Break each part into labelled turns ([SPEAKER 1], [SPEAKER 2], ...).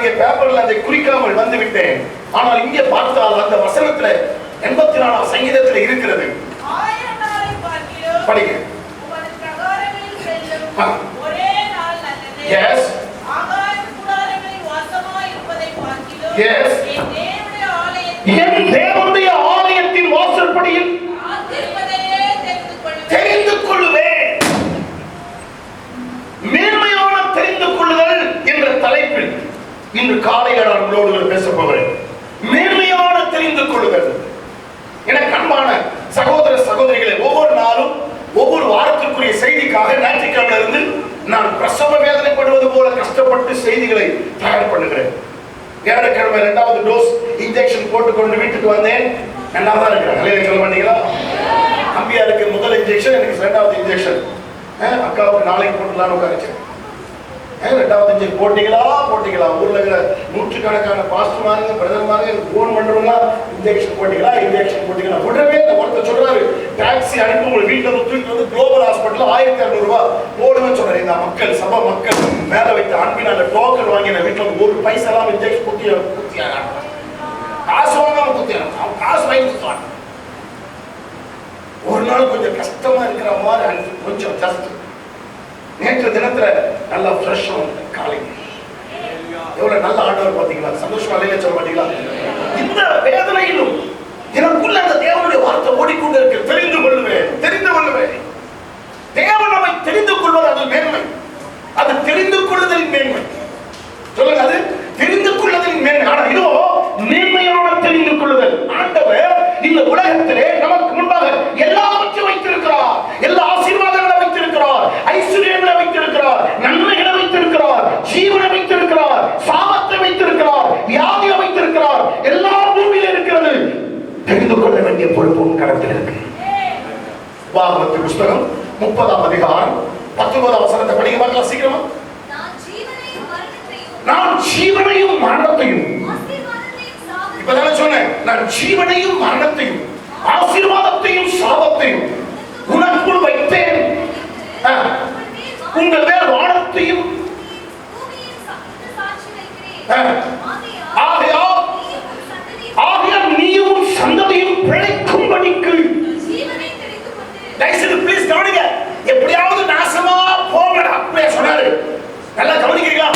[SPEAKER 1] இங்கே பேப்பர்ல அதை குறிக்காமல் வந்து விட்டேன். ஆனால் இங்கே பார்த்தால் அந்த வசனத்துல 84ஆம் சங்கீதத்தில் இருக்கிறது. படிங்க. எஸ் எஸ் என் தேவனுடைய ஆலயத்தின் வாசற்படியில் தெரிந்து கொள்ளுவேன். மேன்மையான தெரிந்து கொள்ளுதல் என்ற தலைப்பில் இன்று காலையில் நான் உங்களோடு பேச போகிறேன். மேன்மையான தெரிந்து கொள்ளுதல். எனக்கு அன்பான சகோதர சகோதரிகளை, ஒவ்வொரு நாளும் ஒவ்வொரு வாரத்திற்குரிய செய்திக்காக ஞாயிற்றுக்கிழமையில இருந்து நான் பிரசவ வேதனைப்படுவது போல கஷ்டப்பட்டு செய்திகளை தயார் பண்ணுகிறேன். வியாழக்கிழமை 2வது டோஸ் இன்ஜெக்ஷன் போட்டுக்கொண்டு வீட்டுக்கு வந்தேன். நல்லா தான் இருக்கிறேன். கல்யாணம் சொல்ல மாட்டீங்களா? அம்பியாருக்கு முதல் இன்ஜெக்ஷன், எனக்கு 2வது இன்ஜெக்ஷன். அக்காவுக்கு நாளைக்கு போட்டுலான்னு உட்காரிச்சேன். 2வது இன்ஜெக்ஷன் போட்டீங்களா? ஊர்ல இருக்கிற நூற்றுக்கணக்கான பாஸ்டர் மாருங்க, பிரதர் மாருங்க போன் பண்றவங்களா, இன்ஜெக்ஷன் போட்டீங்களா? உடனே ஒருத்தர் சொல்றாரு, டாக்ஸி அனுப்பி உங்களை வீட்டுல தூக்கிட்டு வந்து குளோபல் ஹாஸ்பிட்டல் 1200 ரூபாய் போடுவேன்னு சொல்றாரு. இந்த மக்கள் சபை மக்கள் மேல வைத்து அன்பினால டோக்கன் வாங்கின வீட்டுல ஒரு பைசா எல்லாம் இன்ஜெக்ஷன் குத்தியா காசு வாங்காம குத்தியா காசு வாங்கி குத்துவாங்க. ஒரு நாள் கொஞ்சம் கஷ்டமா இருக்கிற மாதிரி கொஞ்சம் ஜஸ்ட். நேற்று தினத்துல நல்லா ஃப்ரெஷ்ஷா காலைங்க எவ்வளவு நல்ல ஆண்டவர் பாத்தீங்களா? சந்தோஷமா இல்லையா சொல்ல மாட்டீங்களா? இந்த வேதனையிலும் எனக்குள்ள அந்த தேவனுடைய வார்த்தை ஓடிக்கொண்டு இருக்கு. தெரிந்து கொள்ளுவேன். தேவன் நம்மை தெரிந்து கொள்வது அது மேன்மை. அது தெரிந்து கொள்ளுதலின் மேன்மை. சொல்லுங்க, அது தெரிந்து கொள்ளுதலின் மேன்மை. ஆனா இதோ மேன்மையான தெரிந்து கொள்ளுதல். ஆண்டவர் இந்த உலகத்திலே நமக்கு முன்பாக எல்லாவற்றையும் வைத்திருக்கிறார். எல்லா ஆசீர்வாதங்களை வைத்திருக்கிறார், ஐஸ்வர்யங்களை வைத்திருக்கிறார், நன்மைகளை வைத்திருக்கிறார், ஜீவனை வைத்திருக்கிறார், சாபத்தை வைத்திருக்கிறார், வியாதியை வைத்திருக்கிறார். எல்லா பூமியில இருக்கிறது. தெரிந்து கொள்ள வேண்டிய பொறுப்பும் கடத்தில் இருக்கு. உபாகமத்தின் புஸ்தகம் 30ஆம் அதிகாரம் 19ஆம் வசனத்தை படிக்க பார்க்கலாம் சீக்கிரமா. நான் ஜீவனையும் மரணத்தையும், இப்பதானே சொன்னேன், நான் ஜீவனையும் மரணத்தையும் ஆசீர்வாதத்தையும் சாபத்தையும் உனக்குள் வைத்தேன். உங்கள் மேல் வானத்தையும் ஆகையால் நீயும் சந்ததியும் பிழைக்கும்படிக்கு. ப்ளீஸ் கவனிங்க. எப்படியாவது நாசமா போகல அப்படியே சொன்னாரு. நல்லா கவனிக்கிறீங்களா?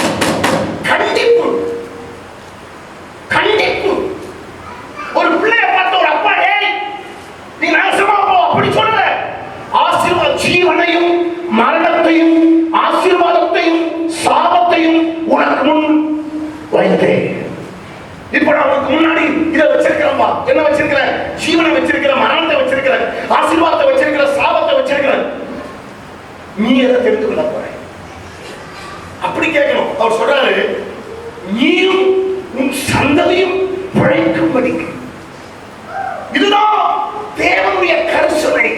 [SPEAKER 1] கண்டிப்பு. ஒரு பிள்ளைய பார்த்த ஒரு அப்பா, நீ நாசமா போ அப்படி சொல்ற. ஆசீர்வாத ஜீவனையும் மரணத்தையும் ஆசீர்வாதத்தையும் சாபத்தையும் உனக்கு முன் வைத்தேன். இப்ப நான் உனக்கு முன்னாடி இதை வச்சிருக்கிறேன்பா. என்ன வச்சிருக்கிறேன்? ஜீவனை வச்சிருக்கிறேன், மரணத்தை வச்சிருக்கிறேன், ஆசீர்வாதத்தை வச்சிருக்கிறேன், சாபத்தை வச்சிருக்கிறேன். நீ எதை தெரிந்து கொள்ள போற? அப்படி கேட்கணும். அவர் சொல்றாரு, நீயும் உன் சந்ததியும் பிழைக்கும்படிக்கு. இதுதான் தேவனுடைய கருசனை.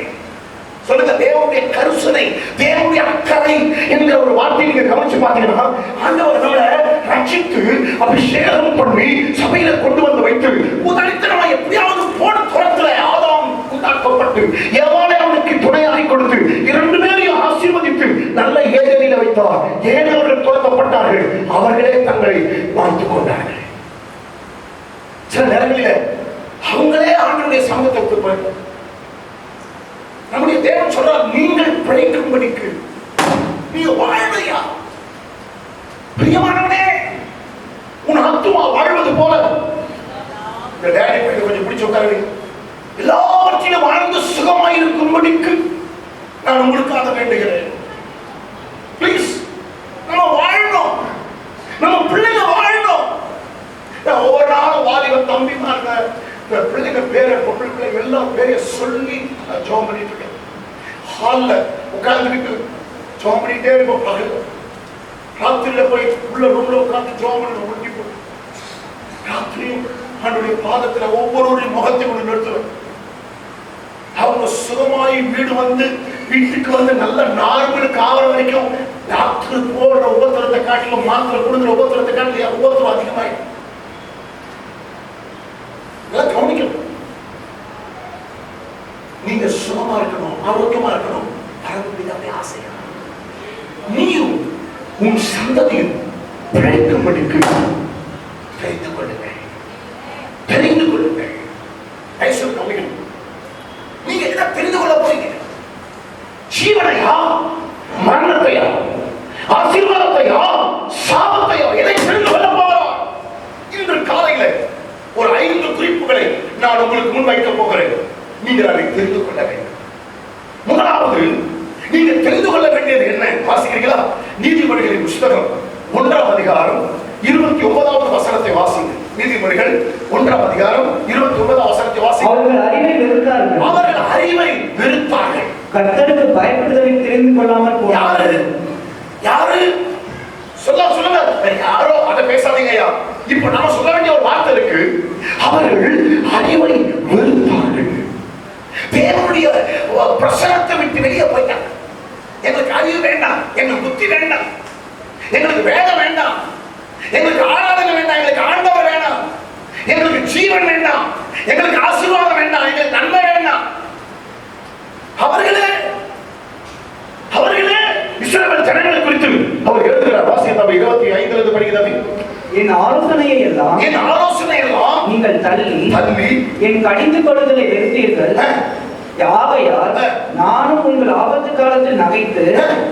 [SPEAKER 1] சொல்லுங்க, தேவனுடைய கருசனை, தேவனுடைய அக்கறை என்கிற ஒரு வார்த்தை நீங்க கவனிச்சு பார்த்தீங்கன்னா, ஆண்டவர் நம்மளை ரட்சித்து அபிஷேகம் பண்ணி சபையில கொண்டு வந்து வைத்து உதரித்தனமா எப்படியாவது போன துரத்துல ஆதாம் உண்டாக்கப்பட்டு ஏவாளை அவனுக்கு துணையாகி கொடுத்து 2 பேரையும் ஆசீர்வதித்து நல்ல ஏதேனில வைத்தார். ஏன் அவர்கள் துரத்தப்பட்டார்கள்? அவர்களே தங்களை பார்த்துக் கொண்டார்கள். சில நேரங்களில் அவங்களே ஆண்டவருடைய சமூகத்தை விட்டு போயிட்டார். நம்முடைய தேவன் சொல்றார், நீங்கள் பிழைக்கும்படிக்கு நீ வாழ்வையா பிரியமானவனே, உன் ஆத்துமா வாழ்வது போல. இந்த டேடி பையன் கொஞ்சம் பிடிச்சு உட்காரு. எல்லாவற்றையும் வாழ்ந்து சுகமாயிருக்கும்படிக்கு நான் உங்களுக்காக வேண்டுகிறேன். பிளீஸ், நம்ம வாழணும், நம்ம பிள்ளைங்க வாழணும். ஒவ்வொரு நாளும் வாலிப தம்பிமாங்க பிள்ளைங்க பேரை, பொருள் பிள்ளைங்க எல்லாம் பேரை சொல்லி ஜோம் பண்ணிட்டு இருக்கேன். ஹால்ல உட்கார்ந்துக்கிட்டு ஜோம் பண்ணிட்டே இருப்போம். பகல் ராத்திரியில போய் உள்ள ரூம்ல உட்கார்ந்து ஜோம் பண்ணி ஒட்டி போய் ராத்திரியும் அவனுடைய பாதத்துல ஒவ்வொருவரையும் முகத்தை கொண்டு நிறுத்துவேன். அவங்க சுகமாயி வீடு வந்து வீட்டுக்கு வந்து நல்ல நார்மலுக்கு ஆகிற வரைக்கும் டாக்டர் போடுற உபத்திரத்தை காட்டிலும் மாத்திரை கொடுக்குற உபத்திரத்தை காட்டிலும் உபத்திரம் அதிகமாயிடும். கவனிக்கணும். நீங்க சுகமா இருக்கணும், ஆரோக்கியமா இருக்கணும், பரமபிதாவுடைய ஆசையா. நீயும் உன் சந்ததியும் பிழைக்கும்படிக்கு ஜீவனையா மரணத்தையா ஆசீர்வாதத்தையா சாபத்தையா எதை தெரிந்து கொள்ள போகிறோம்? இன்று காலையில ஒரு 5 குறிப்புகளை நான் உங்களுக்கு முன்வைக்க போகிறேன். நீங்கள் அதை தெரிந்து கொள்ள வேண்டும். முதலாவது, நீங்கள் தெரிந்து கொள்ள வேண்டியது என்ன? வாசிக்கிறீங்களா? நீதிமொழிகளின் புத்தகம் 1ஆம் அதிகாரம் 29வது வசனத்தை வாசிங்க. நீதிமொழிகள் 1ஆம் அதிகாரம் 29வது வசனத்தை வாசிங்க.
[SPEAKER 2] அவர்கள் அறிவை வெறுத்தார்கள்.
[SPEAKER 1] அவர்கள் அறிவை வெறுத்தார்கள்.
[SPEAKER 2] கர்த்தருக்கு பயப்படுதலை தெரிந்து கொள்ளாமல் போனார்கள்.
[SPEAKER 1] யாரு சொல்லுங்க. யாரோ அதை பேசாதீங்க ஐயா. இப்ப நாம சொல்ல வேண்டிய ஒரு வார்த்தை இருக்கு. அவர்கள் அறிவை வெறுத்தார்கள். தேவனுடைய பிரசனத்தை விட்டு வெளியே போயிட்டாங்க. எங்களுக்கு அறிவு வேண்டாம், எங்களுக்கு புத்தி வேண்டாம், எங்களுக்கு வேதம் வேண்டாம், எங்களுக்கு ஆராதனை வேண்டாம், எங்களுக்கு ஆண்டவர் வேண்டாம், எங்களுக்கு ஜீவன் வேண்டாம், எங்களுக்கு ஆசீர்வாதம் வேண்டாம், எங்களுக்கு நன்மை வேண்டாம். அவர்களே இஸ்ரவேல் ஜனங்களை குறித்து அவர் எழுதுகிறார். வாசியம் 25 படிக்கிறது.
[SPEAKER 2] என் ஆலோசனையை எல்லாம்
[SPEAKER 1] நீங்கள்
[SPEAKER 2] தள்ளி என் கடிந்து கொள்ளுதலை வெறுத்தீர்கள். ஆகையால் நானும் உங்கள் ஆபத்து காலத்தில் நகைத்து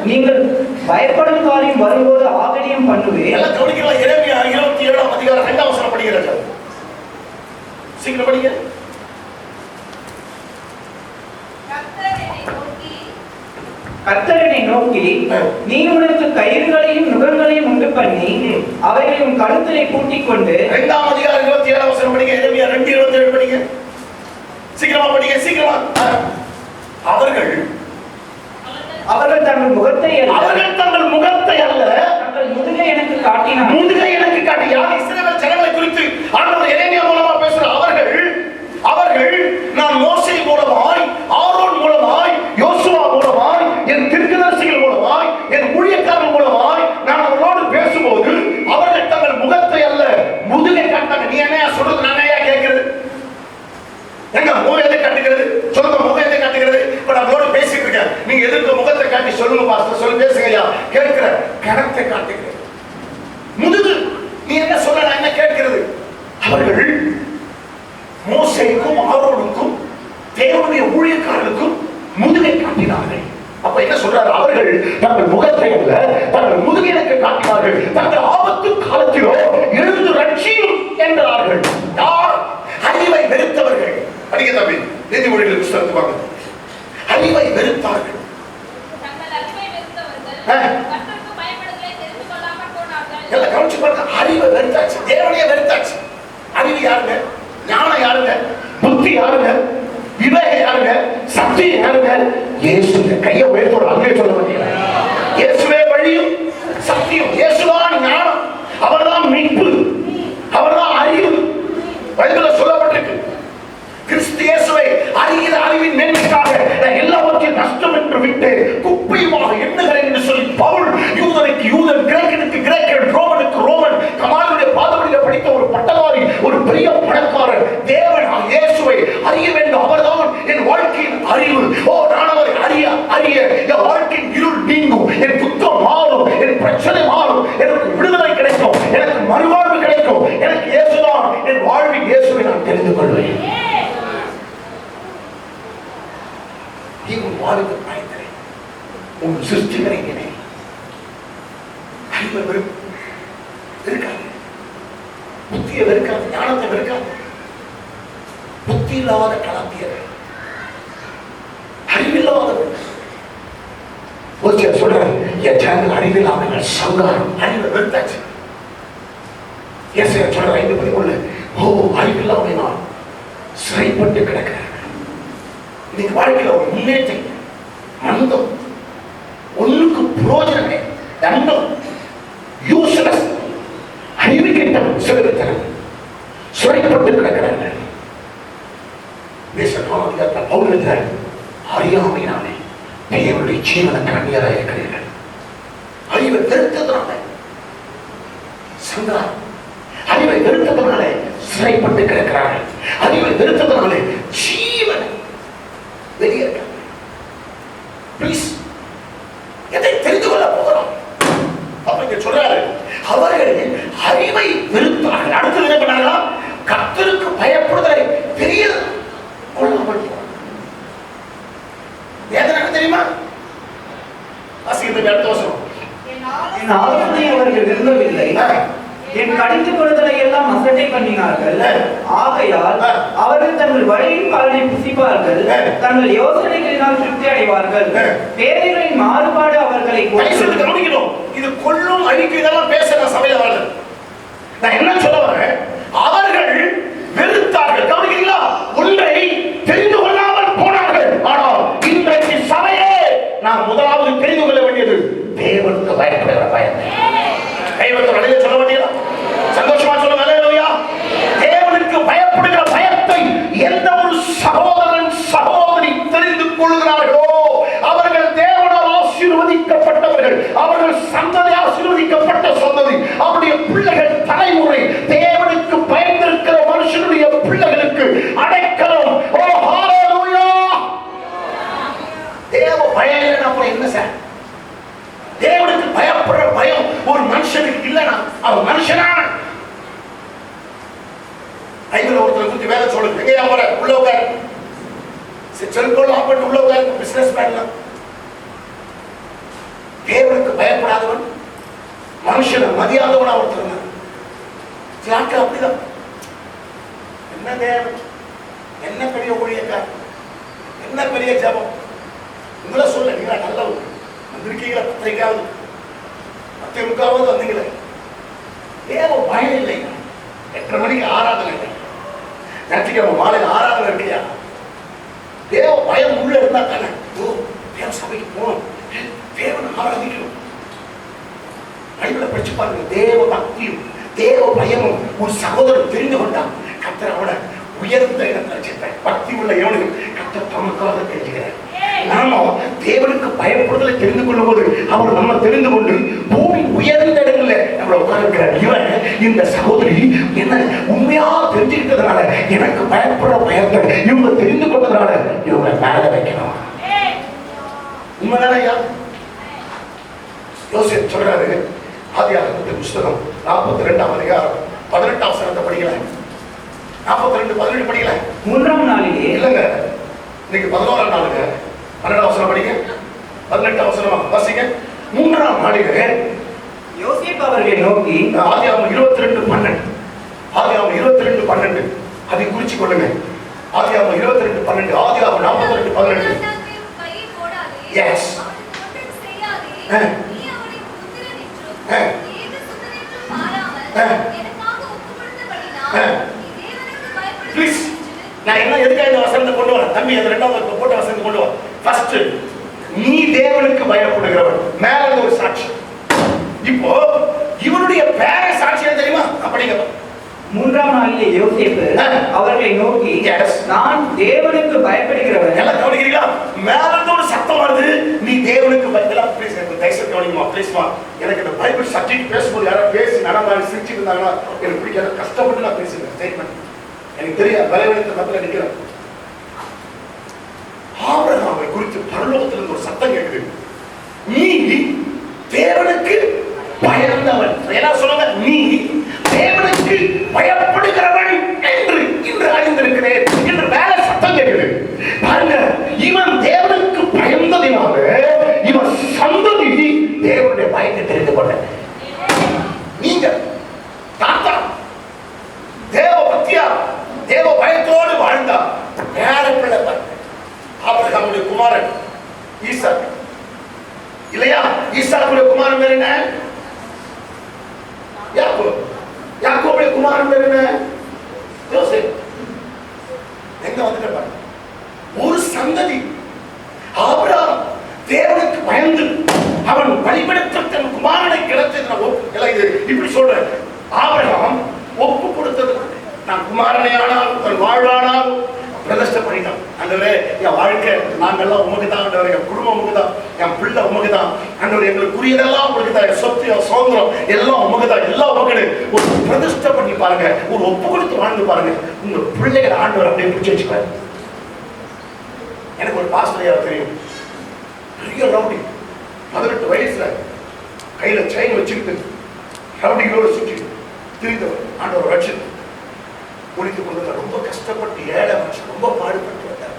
[SPEAKER 2] நீங்கள் பயப்படும் காரியம் வரும்போது ஆகடியம் பண்ணுவேன்.
[SPEAKER 1] எரேமியா 27ஆம் அதிகாரம் 2ஆம் வசனம் படிக்கிறது. சீக்கிரம் படிங்க.
[SPEAKER 2] கர்த்தர் என்னை நோக்கி, நீ உனக்கு கயிறுகளையும் நுகங்களையும் உண்டு பண்ணி அவைகளை உன் கழுத்திலே பூட்டிக் கொண்டு.
[SPEAKER 1] 2ஆம் அதிகாரம் 27ஆம் வசனம் படிங்க. எரேமியா 2:27 படிங்க. சீக்கிரமா படிங்க, சீக்கிரமா. அவர்கள் தங்கள் முகத்தை அல்ல தங்கள் முதுகை எனக்கு காட்டி. யார்? இஸ்ரவேல் ஜனங்களை குறித்து ஆண்டவர் எரேமியா மூலமா பேசுற அவர்கள் நான் மோசே மூலமாய், ஆரோன் மூலமாய், யோசுவா மூலமாய், என் தீர்க்கதரிசிகள் மூலமாய், என் ஊழியக்காரர்கள் மூலமாய் நான் அவர்களோடு பேசும்போது அவர்கள் தங்கள் முகத்தை அல்ல முதுகை காட்டாங்க. நீ என்னையா சொல்றது? நான் என்னையா கேட்கிறது? எங்க முகம் எதை காட்டுகிறது? சொல்லுங்க, முகம் எதை காட்டுகிறது? இப்ப நான் அவரோட பேசிட்டு இருக்கேன். நீங்க எதிர்க்க முகத்தை காட்டி சொல்லுங்க பாஸ்டர், சொல்லி பேசுங்க ஐயா. கேட்கிற கணத்தை காட்டுகிறது. முதுகு நீ என்ன சொல்ல, நான் என்ன கேட்கிறது? அவர்கள் மோசேக்கும் ஆரோனுக்கும் தேவனுடைய ஊழியக்காரர்களுக்கும் முதுகை காட்டினார்கள். அப்ப என்ன சொல்றாரு? அவர்கள் தங்கள் முகத்தை அல்ல தங்கள் முதுகை எனக்கு காட்டினார்கள். தங்கள் ஆபத்து காலத்திலோ எழுந்து ரட்சியும் என்றார்கள். யார்? அறிவை வெறுத்தவர்கள். படிக்க தம்பி, நீதிமொழிகள் புத்தகத்தை வாங்க. அறிவை வெறுத்தார்கள். எல்லாம் கவனிச்சு பாருங்க. அறிவை வெறுத்தாச்சு, தேவனையே வெறுத்தாச்சு. அறிவு யாருங்க? ஞானம் யாருங்க? புத்தி யாருங்க? விவேகம் யாருங்க? சக்தி யாருங்க? இயேசுங்க. கையை உயர்த்தோட அங்கே சொல்ல மாட்டீங்களா? இயேசுவே வழியும் சக்தியும். இயேசுதான் ஞானம், அவர்தான் மீட்பு, அவர்தான் அறிவு. பைபிள்ல சொல்லப்பட்டிருக்கு. கிறிஸ்து இயேசுவை அறிகிற அறிவின் மேன்மைக்காக நான் எல்லாவற்றையும் நஷ்டம் என்று விட்டு குப்பையுமாக எண்ணுகிறேன் என்று சொல்லி பவுல் யூதனுக்கு யூதன், கிரேக்கனுக்கு கிரேக்கன், ரோமனுக்கு ரோமன், கமாலுடைய பாதபடியில் படித்த ஒரு பட்டதாரி, ஒரு பெரிய பணக்காரர் தேவன் இயேசுவை அறிய வேண்டும். அவர்தான் என் வாழ்க்கையின் அறிவு. ஓ, நான் அவரை அறிய என் வாழ்க்கையின் இருள் நீங்கும், என் துக்கம் மாறும், என் பிரச்சனை மாறும், எனக்கு விடுதலை கிடைக்கும், எனக்கு மறுவாழ்வு கிடைக்கும். எனக்கு இயேசுதான் என் வாழ்வின் இயேசுவை நான் தெரிந்து கொள்வேன். வாழ்வு பயந்தேன் உன் சிருஷ்டிகளை நினை. அறிவை வெறுக்காது, புத்தியை வெறுக்காது, ஞானத்தை வெறுக்காது. புத்தி இல்லாத கலப்பியர்கள், அறிவில்லாதவர்கள். சொல்றேன், என் ஜனங்கள் அறிவில்லாதவர்கள் சங்காரம். அறிவை வெறுத்தாச்சு. சொல்ற 5:13, ஓ அறிவில்லாத நான் சிறைப்பட்டு கிடக்கிறேன். இன்னைக்கு வாழ்க்கையில ஒரு முன்னேற்றம் மந்தம், ஒண்ணுக்கு புரோஜனமே தண்டம், யூஸ்லெஸ், அறிவு கேட்ட சிறுத்தனம், சிறைப்பட்டு கிடக்கிறார்கள். அறியாமையினாலே தேவனுடைய ஜீவனுக்கு அந்நியராக இருக்கிறீர்கள். அறிவை வெறுத்ததுனால சங்கா, அறிவை வெறுத்ததுனால சிறைப்பட்டு கிடக்கிறார்கள். அறிவை வெறுத்ததுனால ஜீவனை வெளியே இருக்க. ப்ளீஸ், எதை தெரிந்து கொள்ள போகிறோம்? அப்ப இங்க சொல்றாரு, அவர்கள் அறிவை வெறுத்தார்கள். அடுத்தது என்ன பண்ணாங்களா? கர்த்தருக்கு பயப்படுதலை தெரிய கொள்ளாமல். வேதனை தெரியுமா? வாசிக்கிறது அடுத்த வசனம்.
[SPEAKER 2] என் ஆலோசனை அவர்கள் விரும்பவில்லை, என் கடிந்து கொள்ளுதலை எல்லாம் அசட்டை பண்ணினார்கள். ஆகையால் அவர்கள் தங்கள் வழியின் பலனை புசிப்பார்கள், தங்கள் யோசனைகளினால் திருப்தி அடைவார்கள். பேதைகளின் மாறுபாடு அவர்களை
[SPEAKER 1] கவனிக்கணும். இது கொல்லும் அழிக்கு இதெல்லாம் பேசுற சபையில வரல. நான் என்ன சொல்ல வரேன், அவர்கள் வெறுத்தார்கள். கவனிக்கிறீங்களா? ஒன்றை தெரிந்து கொள்ளாமல் போனார்கள். ஆனால் இன்றைக்கு சபையே நான் முதலாவது தெரிந்து கொள்ள வேண்டியது தேவனுக்கு பயப்படுகிற பயம். தெய்வத்தோட அழகை சொல்ல வேண்டியதா? சந்தோஷமா சொல்லுங்க. அல்லேலூயா. தேவனுக்கு பயப்படுகிற பயத்தை எந்த ஒரு சகோதரன் சகோதரி தெரிந்து கொள்கிறார்களோ அவர்கள் தேவனால் ஆசீர்வதிக்கப்பட்டவர்கள். அவர்கள் சந்ததி ஆசீர்வதிக்கப்பட்ட சந்ததி. அவருடைய பிள்ளைகள் தலைமுறை தேவனுக்கு பயந்திருக்கிற மனுஷனுடைய பிள்ளைகளுக்கு அடைக்கலம். ஓ ஹalleluya. தேவ பயம் இல்லைன்னா அப்புறம் என்ன சார்? தேவனுக்கு பயப்படுற பயம் ஒரு மனுஷனுக்கு இல்லைன்னா அவன் மனுஷனா? ஐபில் ஒருத்தரை குறித்து வேலை சொல்லுங்க. எங்கேயா போற? உள்ள உட்காரு. செல்கோல் ஆப்பன் உள்ள உட்காரு. பிசினஸ் மேன்லாம் தேவனுக்கு பயப்படாதவன், மனுஷனை மதியாதவனா ஒருத்தர். சில ஆட்கள் அப்படிதான். என்ன தேவன், என்ன பெரிய ஊழியக்கார், என்ன பெரிய ஜபம். உங்களை சொல்ல நீங்க நல்லவங்க வந்திருக்கீங்களா? பத்திரிக்காவது 10:30 வந்தீங்களே. தேவ பயம் இல்லைங்க. 8:30 மணிக்கு ஆராதனை இல்லை. ஞாயிற்றுக்கிழமை மாலையில் ஆராதனை இருக்கியா? தேவ பயம் உள்ள இருந்தா தானே தேவ சபைக்கு போகணும், தேவனை ஆராதிக்கணும். பைபிளை படிச்சு பாருங்க. தேவ பக்தியும் தேவ பயமும் ஒரு சகோதரர் தெரிந்து கொண்டான். கர்த்தர் அவனை உயர்ந்த இடத்துல வச்சிருப்பேன். பக்தி உள்ள எவனையும் கர்த்தர் தமக்காக தெரிஞ்சுக்கிறேன். நாம தேவனுக்கு பயப்படுதலை தெரிந்து கொள்ளும் போது அவர் நம்ம தெரிந்து கொண்டு பூமி உயர்ந்த இடங்கள்ல நம்மள உட்கார்க்கிறார். இவன் இந்த சகோதரி என்ன உண்மையா தெரிஞ்சுக்கிட்டதுனால எனக்கு பயப்படுற பயத்தை இவங்க தெரிந்து கொண்டதுனால இவங்க மேல வைக்கணும். உண்மைதானே? யோசேப்பு சொல்றாரு, ஆதியாகமத்தின் புஸ்தகம் 42ஆம் அதிகாரம் 18ஆம் வசனத்தை படிக்கல. 42:18 படிக்கல.
[SPEAKER 2] 3ஆம் நாளிலே
[SPEAKER 1] இல்லங்க, இன்னைக்கு 11ஆம் நாளுங்க. 12ஆம் வசனம் படிங்க. 18ஆம் வசனம் வாசிங்க. 3ஆம் நாளிலே
[SPEAKER 2] யோசேப்பு அவர்களை நோக்கி,
[SPEAKER 1] ஆதியாகமம் 22:12, ஆதியாகமம் 22:12 அதை குறிச்சு கொள்ளுங்க. ஆதியாகமம் 22:12, ஆதியாகமம் 42:12. எஸ். ப்ளீஸ், நான் என்ன எதுக்காக இந்த வசனத்தை கொண்டு வரேன் தம்பி? அந்த 2வது போட்ட வசனத்தை கொண்டு வர. ஃபர்ஸ்ட், நீ தேவனுக்கு பயப்படுகிறவன். மேல ஒரு சாட்சி. இப்போ இவனுடைய பேர சாட்சியா தெரியுமா? அப்படிங்க.
[SPEAKER 2] 3ஆம் நாளிலே யோசேப்பு அவர்களை நோக்கி, நான் தேவனுக்கு பயப்படுகிறவன்.
[SPEAKER 1] எல்லாம் கவனிக்கிறீங்களா? மேல இருந்து ஒரு சத்தம் வருது, நீ தேவனுக்கு பயப்படலாம். ப்ளீஸ் தயவுசெய்து கவனிக்குமா ப்ளீஸ்மா. எனக்கு இந்த பைபிள் சப்ஜெக்ட் பேசும்போது யாராவது பேசி நடந்தாலும் சிரிச்சுட்டு இருந்தாங்கன்னா எனக்கு பிடிக்காத. கஷ்டப்பட்டு நான் பேசுகிறேன். ஸ்டேட்மெண்ட் எனக்கு தெரியாது. பலவீனத்தை தப்பில் நிற்கிறேன். ஆபிரகாமை குறித்து பரலோகத்திலிருந்து ஒரு சத்தம் கேட்குது, நீ தேவனுக்கு பயந்தவன். என்ன சொல்லுங்க? நீ தேவனுக்கு பயப்படுகிறவன் என்று இன்று அறிந்திருக்கிறேன் என்று மேல சத்தம் கேட்குது. பாருங்க, இவன் தேவனுக்கு பயந்ததினால இவன் சந்ததி தேவனுடைய பயத்தை தெரிந்து கொள்ள. நீங்க தாத்தா தேவ பக்தியா தேவ பயத்தோடு வாழ்ந்தா வேற பிள்ளை பாருங்க. ஆபிரகாமுடைய குமாரன் ஈசாக் இல்லையா? ஈசாக்குடைய குமாரன் பேர் என்ன? யாக்கோபு. யாக்கோபுடைய குமாரன் பேர் என்ன? யோசேப்பு. எங்க வந்துட்டு பாருங்க, ஒரு சந்ததி. ஆபிரகாம் தேவனுக்கு பயந்து அவன் வழிபடுத்த தன் குமாரனை கிடைச்சது. இது இப்படி சொல்ற, ஆபிரகாம் ஒப்பு கொடுத்தது நான் குமாரனை ஆனாலும் தன் வாழ்வானால் பிரதிஷ்டை பண்ணிட்டான். ஆண்டவரே, என் வாழ்க்கை நாங்கெல்லாம் உமக்கு தான் ஆண்டவரே, என் குடும்பம் உமக்கு தான், என் பிள்ளை உமக்கு தான் ஆண்டவரே, எங்களுக்கு உரியதெல்லாம் உங்களுக்கு தான், என் சொத்து என் சுதந்திரம் எல்லாம் உமக்கு தான், எல்லாம் உமக்கு. ஒரு பிரதிஷ்டை பண்ணி பாருங்க, ஒரு ஒப்பு கொடுத்து வாழ்ந்து பாருங்க, உங்க பிள்ளைகள் ஆண்டவர் அப்படியே பிடிச்சி வச்சுப்பாரு. எனக்கு ஒரு பாஸ்டர் தெரியும், பெரிய ரவுடி, 18 வயசுல கையில செயின் வச்சுக்கிட்டு ரவுடிகளோடு சுற்றி திரிந்தவர். ஆண்டவர் வச்சு குளித்து கொண்டு ரொம்ப கஷ்டப்பட்டு ஏழை மனுஷன் ரொம்ப பாடுபட்டு வந்தார்.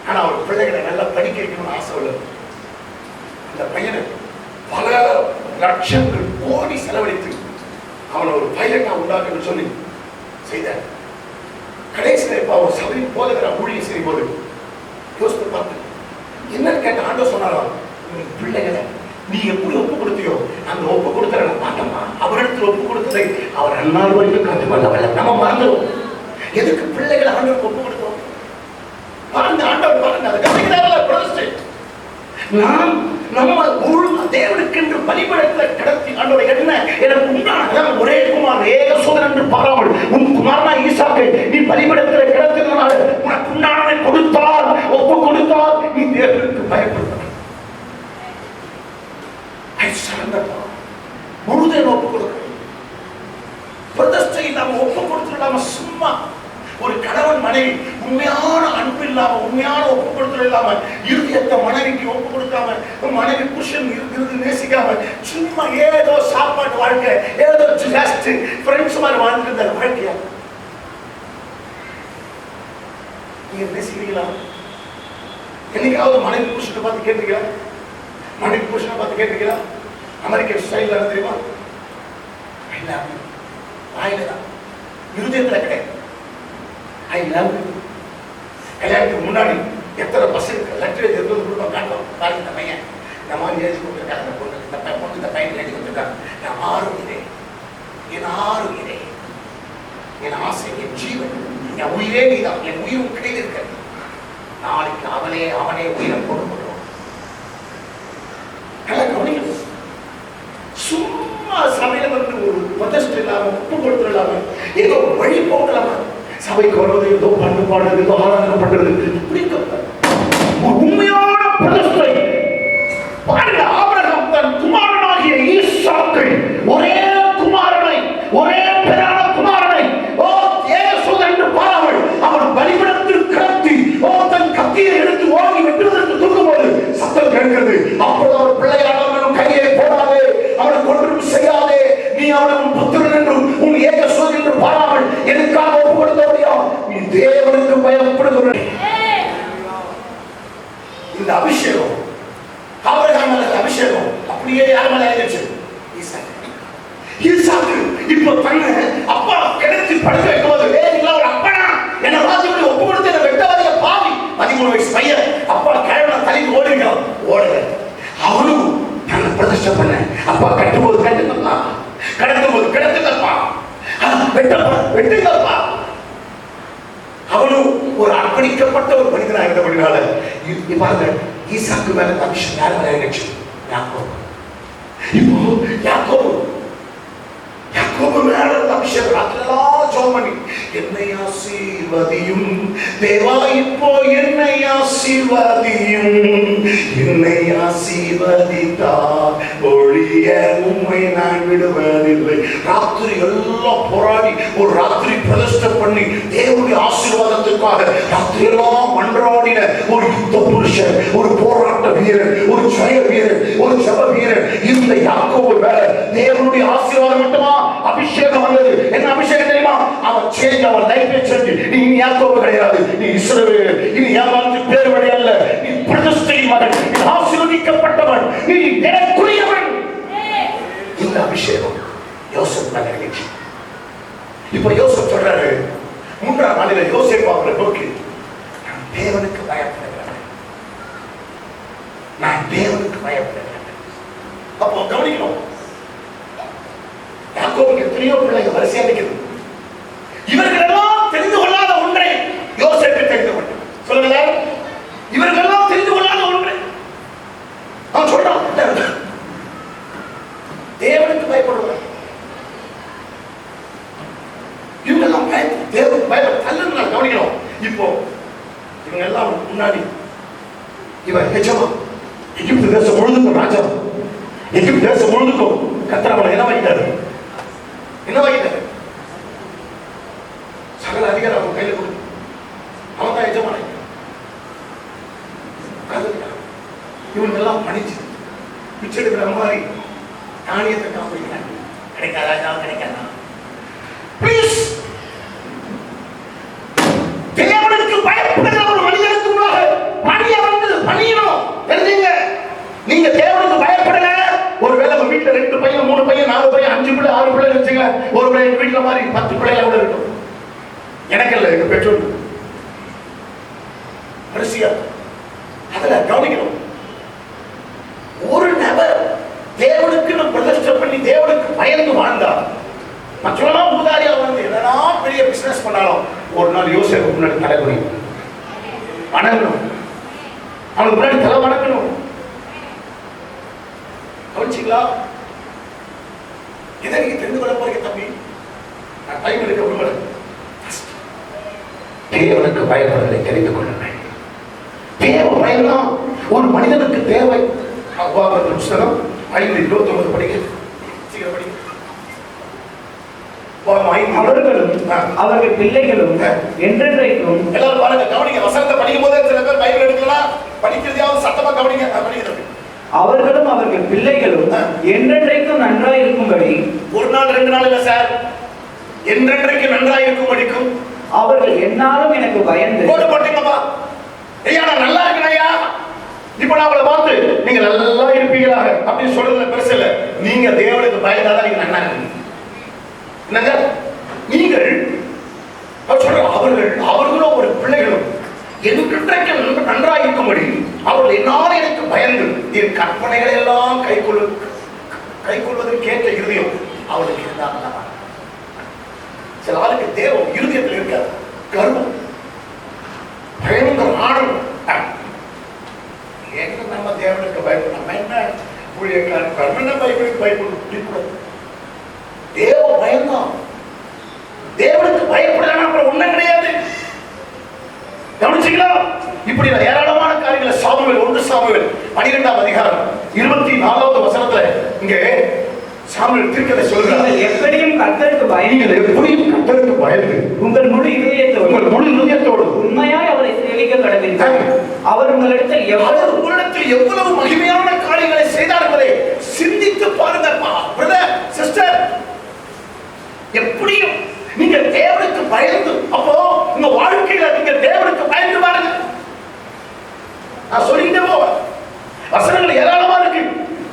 [SPEAKER 1] ஆனா அவர் பிள்ளைகளை நல்லா படிக்க வைக்கணும்னு ஆசை உள்ளது. அந்த பையன் லட்சங்கள் கோடி செலவழித்து அவனை ஒரு பைலட்டா உண்டாக்குன்னு சொல்லி செய்த கடைசியில் இப்ப அவர் சபை போதகிற ஊழியை செய்யும் போது யோசித்து பார்த்து என்னன்னு கேட்ட ஆண்டவர் சொன்னாராம், பிள்ளைகளை நீ எப்படி ஒப்பு கொடுத்தியோ அந்த ஒப்பு கொடுத்த மாட்டோமா, அவரிடத்தில் ஒப்பு கொடுத்ததை அவர் அந்நாள் வரைக்கும் கற்றுக்கொள்ளவில்லை. நம்ம மறந்துடும். எதுக்கு பிள்ளைகளை ஆண்டவருக்கு ஒப்பு கொடுத்தோம்? பாருங்க, ஆண்டவர் பாருங்க, அதை கவனிக்கிறார்கள். நாம் நம்ம முழு தேவனுக்கென்று பலிபீடத்தில் கிடத்தி ஆண்டவர் என்ன எனக்கு உண்டான ஒரே குமார் ஏக சோதரன் என்று பாராமல் உன் குமாரனா ஈசாக்கை நீ பலிபீடத்தில் கிடத்தினால உனக்கு உண்டானதை கொடுத்தால் ஒப்பு கொடுத்தால் நீ தேவனுக்கு பயப்படுத்த முழுதேன் ஒப்பு கொடுக்க பிரதிஷ்டை இல்லாம ஒப்பு கொடுத்துடாம சும்மா ஒரு கணவன் மனைவி உண்மையான அன்பு இல்லாம உண்மையான ஒப்பு கொடுத்தல் இல்லாம இருதயத்தை மனைவிக்கு ஒப்பு கொடுக்காம மனைவி புருஷன் இருந்து நேசிக்காம சும்மா ஏதோ சாப்பாட்டு வாழ்க்கை ஏதோ ஜஸ்ட் ஃப்ரெண்ட்ஸ் மாதிரி வாழ்ந்துருந்த வாழ்க்கையா நீங்க நேசிக்கிறீங்களா? என்னைக்காவது மனைவி புருஷனை பார்த்து கேட்டீங்களா? மனைவி புருஷனை பார்த்து கேட்டீங்களா? அமெரிக்கன் ஸ்டைல்ல தெரியுமா? வாயிலதான், இருதயத்துல கிடையாது. I love you. கல்யாணத்துக்கு முன்னாடி எத்தனை பசங்க லட்சம் எடுத்து கொடுத்தோம் காட்டுவோம். பாருங்க, இந்த பையன் நம்ம எழுதி கொடுத்துருக்காங்க, இந்த பொண்ணு இந்த பொண்ணு இந்த பையன் எழுதி கொடுத்துருக்காங்க. நான் ஆறுகிறேன், என் ஆறுகிறேன், என் ஆசை, என் ஜீவன், என் உயிரே நீதான், என் உயிரும் கிடையில் இருக்கிறது. நாளைக்கு அவனே உயிரை கொண்டு கொள்வோம். கவனிக்கணும். சும்மா சமையல வந்து ஒரு பிரதிஷ்டை இல்லாம ஒப்பு கொடுத்து இல்லாம ஏதோ வழி போகலாமா சபைக்கு வருவது ஏதோ பாட்டு பாடுறது ஏதோ ஆராதனை பண்றது உண்மையான பிரதிஷ்டை. பாருங்க, ஆபிரகாம் தன் குமாரனாகிய ஈசாக்கை ஒரே குமாரனை ஒரே பிரான குமாரனை ஏகசோதரன் என்று பாராமல் அவன் பலிபீடத்தில் கிடத்தி தன் கத்தியை எடுத்து ஓங்கி வெட்டுவதற்கு தூக்கும்போது சத்தம் கேட்கிறது. அப்பொழுது அவர் பிள்ளையாளர்களும் கையை போடாதே, அவனை ஒன்றும் செய்யாதே, நீ அவனை உன் புத்திரன் என்றும் உன் ஏகசோதரன் என்று பாராமல் எதுக்காக ஒப்பு கொடுத்தபடியா நீ தேவனுக்கு பயப்படுகிற இந்த அபிஷேகம் ஆபிரகாம் மேல அபிஷேகம் அப்படியே யார் மேல ஆயிடுச்சு? ஈசாக்கு. இப்ப தன்னை அப்பா கிடத்தி படுக்க வைக்கும்போது வேற ஒரு அப்பனா என்ன ராஜ்யப்படி ஒப்பு கொடுத்து என்ன வெட்டவாதிய பாவி 13 வயசு பையன் அப்பா கிழவன தலைக்கு ஓடுகிறான். ஓடுற அவனும் தன்னை பிரதிஷ்டை பண்ண அப்பா கட்டும்போது கட்டுங்கப்பா, கடத்தும்போது கிடத்துங்கப்பா, வெட்டுங்கப்பா. அவனும் ஒரு அர்ப்பணிக்கப்பட்ட ஒரு மனிதனாக இருந்தபடினால பாருங்க, ஈசாக்கு மேல அபிஷேகம் யார் மேல ஆயிடுச்சு? யாக்கோபு. இப்போ யாக்கோபு மேல அபிஷேகம் ராத்திரெல்லாம் ஜெபம் பண்ணி என்னை ஆசீர்வதியும் தேவா, இப்போ என்னை ஆசீர்வதியும், என்னை ஆசீர்வதித்தா ஒழிய உம்மை நான் விடுவதில்லை. ராத்திரி எல்லாம் போராடி ஒரு ராத்திரி பிரதிஷ்டை பண்ணி தேவனுடைய ஆசீர்வாதத்துக்காக ராத்திரி எல்லாம் மன்றாடின ஒரு யுத்த புருஷன், ஒரு போராட்ட வீரர், ஒரு ஜெய வீரர், ஒரு ஜெப வீரர் இந்த யாக்கோபு மேல தேவனுடைய ஆசீர்வாதம் மட்டுமா அபிஷேகம் வந்தது. என்ன அபிஷேகம் தெரியுமா? அவன் சேஞ்ச், அவன் லைஃபை சேஞ்ச். நீ யாக்கோபு கிடையாது, நீ இஸ்ரவேல். இனி யாருக்கு பேர் வழி அல்ல, நீ பிரதிஷ்டை மகன், நீ ஆசீர்வதிக்கப்பட்டவன், நீ எனக்குரியவன். இந்த அபிஷேகம் யோசேப்பு மேல இருந்துச்சு. இப்ப யோசேப்பு சொல்றாரு, 3ஆம் நாளில யோசேப்பு அவரை நோக்கி நான் தேவனுக்கு பயப்படுகிறேன், நான் தேவனுக்கு பயப்படுகிறேன். அப்போ கவனிக்கணும், யாக்கோபுக்கு எத்தனையோ பிள்ளைங்க வரிசையா நிற்கிறது. இவர்கள் எல்லாம் தெரிந்து கொள்ளாத ஒன்றை யோசேப்பு தெரிந்து கொண்டான். சொல்லுங்க, இவர்கள் எல்லாம் தெரிந்து கொள்ளாத ஒன்றை அவன் சொல்றான். தேவனுக்கு பயப்படுவார். இவங்க எல்லாம் தேவனுக்கு பயப்பட தள்ளுங்க. கவனிக்கணும், இப்போ இவங்க எல்லாம் முன்னாடி இவன் எஜமான், எகிப்து தேசம் முழுதுக்கும் ராஜா, எகிப்து தேசம் முழுதுக்கும் கர்த்தர் என்ன வாங்கிட்டாரு? என்ன வாங்கிட்டாரு? சகல அதிகாரம் அவன் கையில கொடுத்து அவன் தான் எஜமான. இவங்க எல்லாம் பணிச்சு பிச்சை எடுக்கிற மாதிரி நாணயத்தை காப்பிடுகிறாங்க. கிடைக்காதா? கிடைக்காதா? பிளீஸ், தேவனுக்கு பயப்படுகிற ஒரு மனிதனுக்கு பணிய வந்து பணியணும். தெரிஞ்சுங்க, நீங்க தேவனுக்கு பயப்படல, ஒருவேளை வீட்டுல 2 பையன் 3 பையன் 4 பையன் 5 பிள்ளை 6 பிள்ளை வச்சுங்க. ஒரு பிள்ளை எங்க வீட்டுல மாதிரி 10 பிள்ளைல கூட இருக்கும். எனக்கு இல்ல, எங்க பெற்றோர் வரிசையா. அதுல கவனிக்கணும், ஒரு நபர் தேவனுக்கு பிரதிஷ்டை பண்ணி தேவனுக்கு பயந்து வாழ்ந்தார். மற்றவெல்லாம் ஊதாரியா வந்து என்னன்னா பெரிய பிசினஸ் பண்ணாலும் ஒரு நாள் யோசேப்பு முன்னாடி தலை குனியும், வணங்கணும், அவனுக்கு முன்னாடி தலை வணங்கணும். கவனிச்சிங்களா? இதை நீங்க தெரிந்து கொள்ள போறீங்க தம்பி. நான் டைம் எடுக்க விரும்பல. தேவனுக்கு பயப்படுவதை தெரிந்து கொள்ளுங்கள். தேவ பயம்தான் ஒரு மனிதனுக்கு தேவை. உபாகமத்தின் புத்தகம் 5:29 படிங்க. சீக்கிரம் படிங்க.
[SPEAKER 2] அவர்களும் அவர்கள் பிள்ளைகளும் என்றென்றைக்கும்.
[SPEAKER 1] எல்லாரும் பாருங்க, கவனிங்க. வசனத்தை படிக்கும் போதே சில பேர் பைபிள் எடுக்கலாம், படிக்கிறதையாவது சத்தமா கவனிங்க. படிக்கிறது. அவர்களும்
[SPEAKER 2] அவர்கள் பிள்ளைகளும் என்றென்றைக்கும் நன்றாய் இருக்கும்படி.
[SPEAKER 1] ஒரு நாள் 2 நாள் இல்ல சார், என்றென்றைக்கு நன்றாய் இருக்கும்படிக்கும்
[SPEAKER 2] அவர்கள் என்னாலும் எனக்கு பயந்து.
[SPEAKER 1] போட்டீங்கப்பா, ஐயா நான் நல்லா இருக்கேன் ஐயா, இப்ப நான் அவளை பார்த்து நீங்க நல்லா இருப்பீங்களா அப்படின்னு சொல்றதுல பெருசு இல்ல. நீங்க தேவனுக்கு பயந்தாதான் நீங்க நல்லா இருக்கீங்க. என்னங்க நீங்கள் அவர்களும் ஒரு பிள்ளைகளும் என்றென்றைக்கு நன்றாய் இருக்கும்படி அவர்கள் என்னால் எனக்கு பயந்து என் கற்பனைகளை எல்லாம் கைக்கொள்வதற்கு கேட்ட இருதயம் அவளுக்கு இருந்தாங்க. சில ஆளுக்கு தேவம் இருதயத்தில் இருக்காது, கர்வம், பயங்கர ஆணவம். எங்க நம்ம தேவனுக்கு பயப்படும், நம்ம என்ன ஊழியக்காரன் என்ன பைபிளுக்கு பயப்படும்? தேவ பயம்தான். தேவனுக்கு பயப்படலாம் அப்புறம் ஒண்ணும் கிடையாது. கவனிச்சீங்களா? இப்படி ஏராளமான காரியங்களை சாமுவேல் 1 சாமுவேல் 12ஆம் அதிகாரம் 24வது வசனத்துல இங்கே சாமுவேல் தீர்க்கதை சொல்கிறார்.
[SPEAKER 2] எப்படியும் கர்த்தருக்கு பயந்து,
[SPEAKER 1] எப்படியும் கர்த்தருக்கு பயந்து
[SPEAKER 2] உங்கள் முழு இதயத்தோடு உண்மையாய் அவரை சேவிக்க கடவீர்கள். அவர் உங்களிடத்தில்
[SPEAKER 1] எவ்வளவு மகிமையான காரியங்களை செய்தார் என்பதை சிந்தித்து பாருங்கப்பா. பிரதர் சிஸ்டர், எப்படியும் நீங்க தேவனுக்கு பயந்து, அப்போ உங்க வாழ்க்கையில நீங்க தேவனுக்கு பயந்து பாருங்க. நான் சொல்லிக்கிட்டே போவேன், வசனங்கள் ஏராளமா இருக்கு,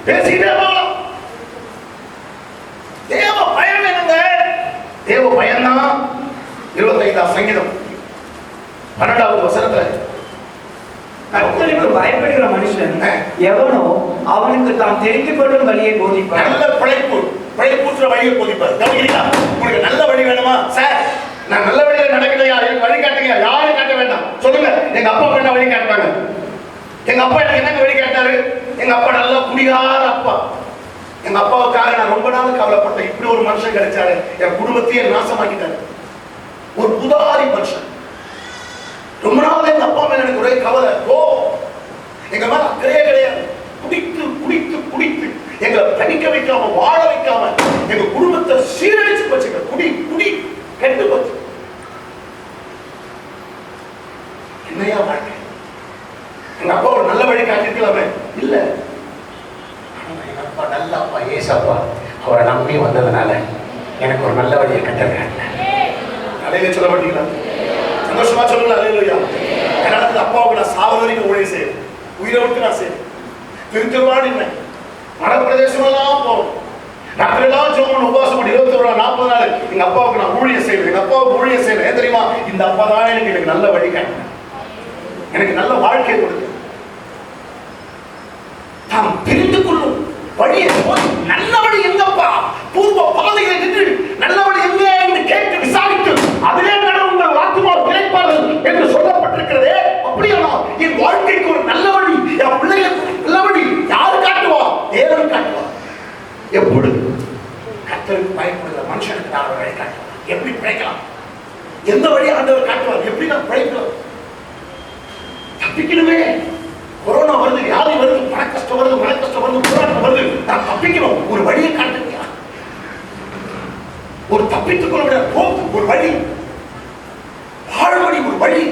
[SPEAKER 1] பேசிக்கிட்டே போகலாம். தேவ பயம் என்னங்க? தேவ பயம்தான் 25ஆம் சங்கீதம் 12வது வசனத்துல
[SPEAKER 2] கர்த்தருக்கு பயப்படுகிற மனுஷன் எவனோ அவனுக்கு தாம் தெரிந்து கொள்ளும் வழியை போதிப்பார்.
[SPEAKER 1] நல்ல பிழைப்பூற்ற வழியை போதிப்பார். கவனிக்கிறீங்களா? உங்களுக்கு நல்ல வழி வேணுமா சார்? நான் நல்ல வழியில நடக்கலையா, எனக்கு வழி காட்டுங்க. யாரும் காட்ட வேண்டாம், சொல்லுங்க. எங்க அப்பா என்ன வழி காட்டுறாங்க? எங்க அப்பா எனக்கு என்னங்க வழி காட்டாரு? எங்க அப்பா நல்லா குடிகார அப்பா. எங்க அப்பாவுக்காக நான் ரொம்ப நாள் கவலைப்பட்டேன். இப்படி ஒரு மனுஷன் கிடைச்சாரு, என் குடும்பத்தையே நாசமாக்கிட்டாரு. ஒரு புதாரி மனுஷன். ரொம்ப நாள் எங்க அப்பா மேல எனக்கு ஒரே கவலை. எங்க மேல அக்கறையே கிடையாது. குடித்து குடித்து குடித்து எங்களை படிக்க வைக்காம, வாழ வைக்காம, எங்க குடும்பத்தை சீரழிச்சு வச்சுக்க. குடி குடி கெட்டு போச்சு. என்னையா வாழ்க்கை? எங்க அப்பா ஒரு நல்ல வழி காட்டிருக்கலாமே, இல்ல. எங்க அப்பா நல்ல அப்பா, ஏசப்பா, அவரை நம்பி வந்ததுனால எனக்கு ஒரு நல்ல வழியை கட்டிருக்காங்க. அலையில சொல்ல மாட்டீங்களா? சந்தோஷமா சொல்லுங்க. அலையிலையா? என்னால அப்பாவுக்கு நான் சாவ வரைக்கும் ஊழியம் செய்வேன், உயிரை விட்டு நான் செய்வேன். திருத்திருவாடு இல்லை, மடப்பிரதேசமெல்லாம் போவோம், நாட்களெல்லாம் ஜோமன் உபாசம் 21 நாள் 40 நாள் எங்க அப்பாவுக்கு நான் ஊழியம் செய்வேன். எங்க அப்பாவுக்கு ஊழியம் செய்வேன். ஏன் தெரியுமா? இந்த அப்பா தான் எனக்கு நல்ல வழி காட்டினார், எனக்கு நல்ல வாழ்க்கையை கொடுத்து தாம் தெரிந்து கொள்ளும் வழியை நல்ல வழி எங்கப்பா, பூர்வ பாதைகளை நின்று நல்ல வழி எங்க என்று கேட்டு விசாரித்து அதிலே உங்கள் ஆத்துமா கிடைப்பார்கள் என்று சொல்லப்பட்டிருக்கிறதே. அப்படியானா என் வாழ்க்கைக்கு ஒரு நல்ல வழி, என் பிள்ளைகளுக்கு நல்ல வழி யாரு காட்டுவா? தேவன் காட்டுவா. எப்படி? கர்த்தருக்கு பயப்படுகிற மனுஷனுக்கு நான் வழி காட்டுவார். எப்படி பிழைக்கலாம்? எந்த வழி ஆண்டவர் காட்டுவார்? எப்படி நான் பிழைக்கலாம்? தப்பிக்கணுமே. கொரோனா வருது, வியாதி வருது, மன கஷ்டம் வருது, போராட்டம் வருது, நான் தப்பிக்கணும். ஒரு வழியை காட்டுங்க. ஒரு தப்பித்துக் கொள்ள ஒரு வழி, வாழ்வழி, ஒரு வழி.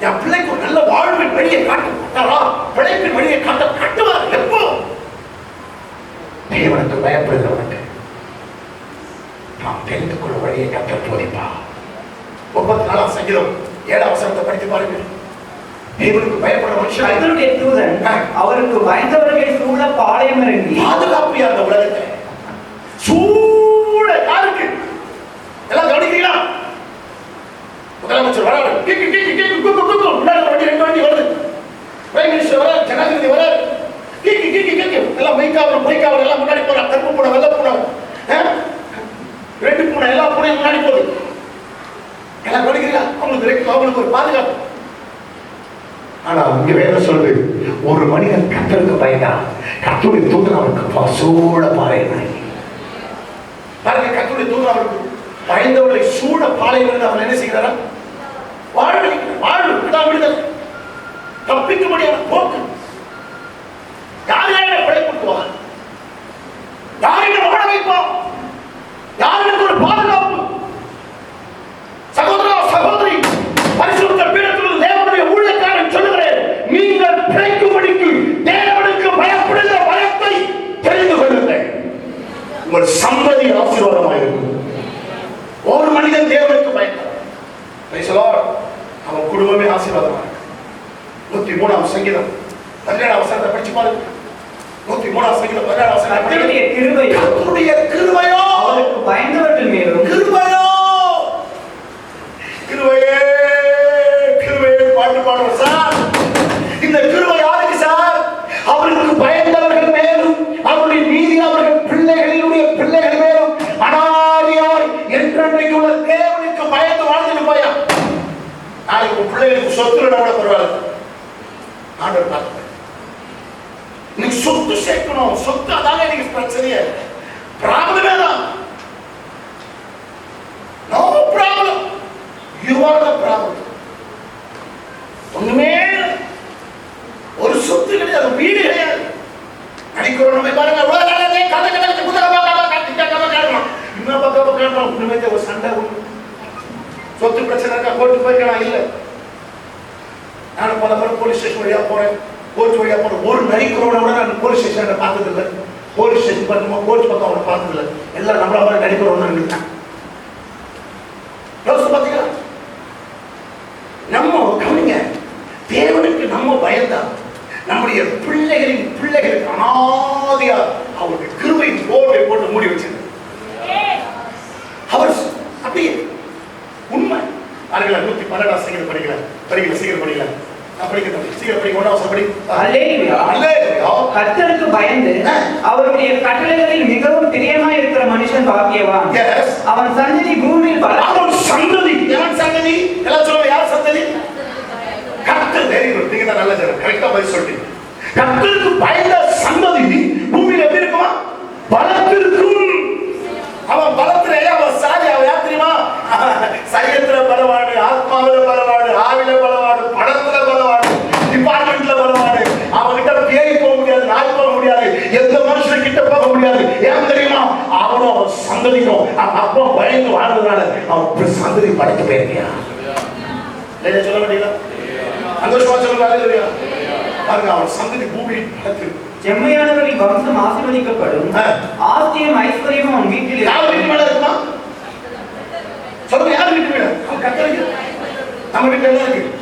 [SPEAKER 1] என் பிள்ளைக்கு ஒரு நல்ல வாழ்வின் வழியை காட்டுவாரா? பிழைப்பின் வழியை காட்டுவார். எப்போ? தேவனுக்கு பயப்படுகிறவனுக்கு நாம் தெரிந்து கொள்ளும் வழியை கற்று போதிப்பா. 34ஆம் சங்கீதம் 7ஆம் வசனத்தை படித்து பாருங்கள். தேவனுக்கு பயப்படுற மனுஷன்
[SPEAKER 2] கர்த்தருடைய தூதன் அவருக்கு பயந்தவர்களை சூழ பாளையம் இறங்கி
[SPEAKER 1] பாதுகாப்பியா அந்த உலகத்தை சூழ யாருக்கு எல்லாம் கவனிக்கிறீங்களா? முதலமைச்சர் வராரு, கேக்கு கேக்கு கேக்கு குக்கு குக்கு, முன்னாடி வண்டி ரெண்டு வண்டி வருது, பிரைம் மினிஸ்டர் வராரு, ஜனாதிபதி வராரு, கேக்கு கேக்கு கேக்கு, எல்லாம் மைக்காவரம் எல்லாம் முன்னாடி போறாங்க, கருப்பு பூனை வெள்ளை பூனை ரெண்டு பூனை எல்லாம் பூனையும் முன்னாடி போகுது. எல்லாம் கவனிக்கிறீங்களா? அவங்களுக்கு ஒரு பாதுகாப்பு. ஆனா இங்க வேதம் சொல்லுது, ஒரு மனிதன் கர்த்தருக்கு பயந்தான், கர்த்தருடைய தூதன் அவருக்கு சூழ பாளையம். பாருங்க, கர்த்தருடைய தூதன் அவருக்கு பயந்தவர்களை சூழ பாளையம் அவர் என்ன செய்கிறாரா? வாழ்வு விடுதல் தப்பிக்க முடியாத போக்கு. யார் யாரை படைப்படுத்துவார்? யாரை வாழ வைப்போம்? யாருக்கு ஒரு பாதுகாப்பு? சகோதரா சகோதரி, பரிசுத்த பீடத்தில் தேவனுடைய ஊழியக்காரன் சொல்லுகிறேன், நீங்கள் பிழைக்கும்படிக்கு தேவனுக்கு பயப்படுகிற பயத்தை தெரிந்து கொள்ளுங்கள். உங்கள் சந்ததி ஆசீர்வாதமாக இருக்கும். ஒரு மனிதன் தேவனுக்கு பயந்தார், அவன் குடும்பமே ஆசீர்வாதமாக இருக்கு. 103ஆம் சங்கீதம் 17ஆம் வசனத்தை படிச்சு பாருங்க. 103ஆம் சங்கீதம் 17ஆம் வசனம்,
[SPEAKER 2] கர்த்தருடைய கிருபையோ அவருக்கு பயந்தவர்கள் மேலும்
[SPEAKER 1] கிருபையே பாட்டு பாடுவோம் சார். இந்த கிருபை யாருக்கு சார்? அவருக்கு பயந்தவர்கள் மேலும், அவருடைய நீதி அவர்கள் பிள்ளைகளினுடைய பிள்ளைகள் மேலும் அனாதியாய் என்றென்றைக்கு உள்ள தேவனுக்கு பயந்து வாழ்ந்துட்டு போயா. நாளைக்கு உன் பிள்ளைகளுக்கு சொத்து கூட பரவாயில்ல, ஆண்டவர் பார்த்து நீ சொத்து சேர்க்கணும். சொத்து அதாங்க நீங்க பிரச்சனையே, ப்ராப்ளமே தான். No problem, you are the problem. ஒண்ணுமே ஒரு சொத்து கிடையாது, வீடு கிடையாது. அடிக்கிறோம் நம்ம பாருங்க, இன்னும் பக்கம் காட்டுறோம், ஒண்ணுமே ஒரு சண்டை ஒண்ணு சொத்து பிரச்சனை இருக்கா, கோர்ட்டு போயிருக்கா? இல்ல, நான் பல முறை போலீஸ் ஸ்டேஷன் வழியா போறேன், கோர்ட் வழியா போறேன். ஒரு நடிக்கிறோட கூட நான் போலீஸ் ஸ்டேஷன் பார்த்தது இல்லை, போலீஸ் ஸ்டேஷன் பக்கமா கோர்ட் பக்கம் அவனை பார்த்தது இல்லை. எல்லாம் நம்மள மாதிரி நடிக்கிறோம்னு நினைக்கிறேன். யோசிச்சு பாத்தீங்களா? நம்ம கவனிங்க, தேவனுக்கு நம்ம பயந்தா நம்முடைய பிள்ளைகளுக்கு அனாதியா அவருடைய கிருபையின் போர்வை போட்டு மூடி வச்சிருக்க. அவர் அப்படியே உண்மை. பாருங்களா, 112ஆம் சங்கீதம் படிக்கல சீக்கிரம் படிக்கல. நான் படிக்கிறேன், சீக்கிரம் படிக்க. 1ஆம் படி.
[SPEAKER 2] அல்லேலூயா. கர்த்தருக்கு பயந்து அவருடைய கட்டளைகளில் மிகவும் பிரியமாய் இருக்கிற மனுஷன் பாக்கியவான். அவன் சந்ததி பூமியில்
[SPEAKER 1] அவன் சந்ததி எவன் சந்ததி? எல்லாம் சொல்லுங்க, யார் சந்ததி? கர்த்தர். வெரி குட், நீங்க தான் நல்ல ஜனம், கரெக்டா பதில் சொல்றீங்க. கர்த்தருக்கு பயந்த சந்ததி பூமியில் எப்படி இருக்குமா? பலத்திருக்கும். அவன் பலத்திலே அவன் சாதி. அவன் யார் தெரியுமா? சரீரத்துல பலவாடு, ஆத்மாவில பலவாடு, ஆவில பலவாடு, படத்துல பலவாடு, டிபார்ட்மெண்ட்ல பலவாடு. அவன்கிட்ட பேய் போக முடியாது, நாய் போக முடியாது, எந்த மனுஷன் கிட்ட போக முடியாது. ஏன் தெரியுமா? அவனும் அவன் சந்ததிக்கும் அவன் அப்பா பயந்து வாழ்ந்ததுனால அவன் சந்ததி படைக்க போயிருக்கியா? சொல்ல மாட்டீங்களா? சந்தோஷமா சொல்லுங்க. பாருங்க, அவன் சந்ததி பூமி படைத்து
[SPEAKER 2] செம்மையானவர்களின் வம்சம் ஆசீர்வதிக்கப்படும். ஆஸ்தியும் ஐஸ்வர்யமும் அவன் வீட்டில்.
[SPEAKER 1] யார் வீட்டு மேல இருக்குமா? சொல்லுங்க, யார் வீட்டு மேல? அவன் கட்டளைக்கு நம்ம வீட்டுல எல்லாம் இருக்கு.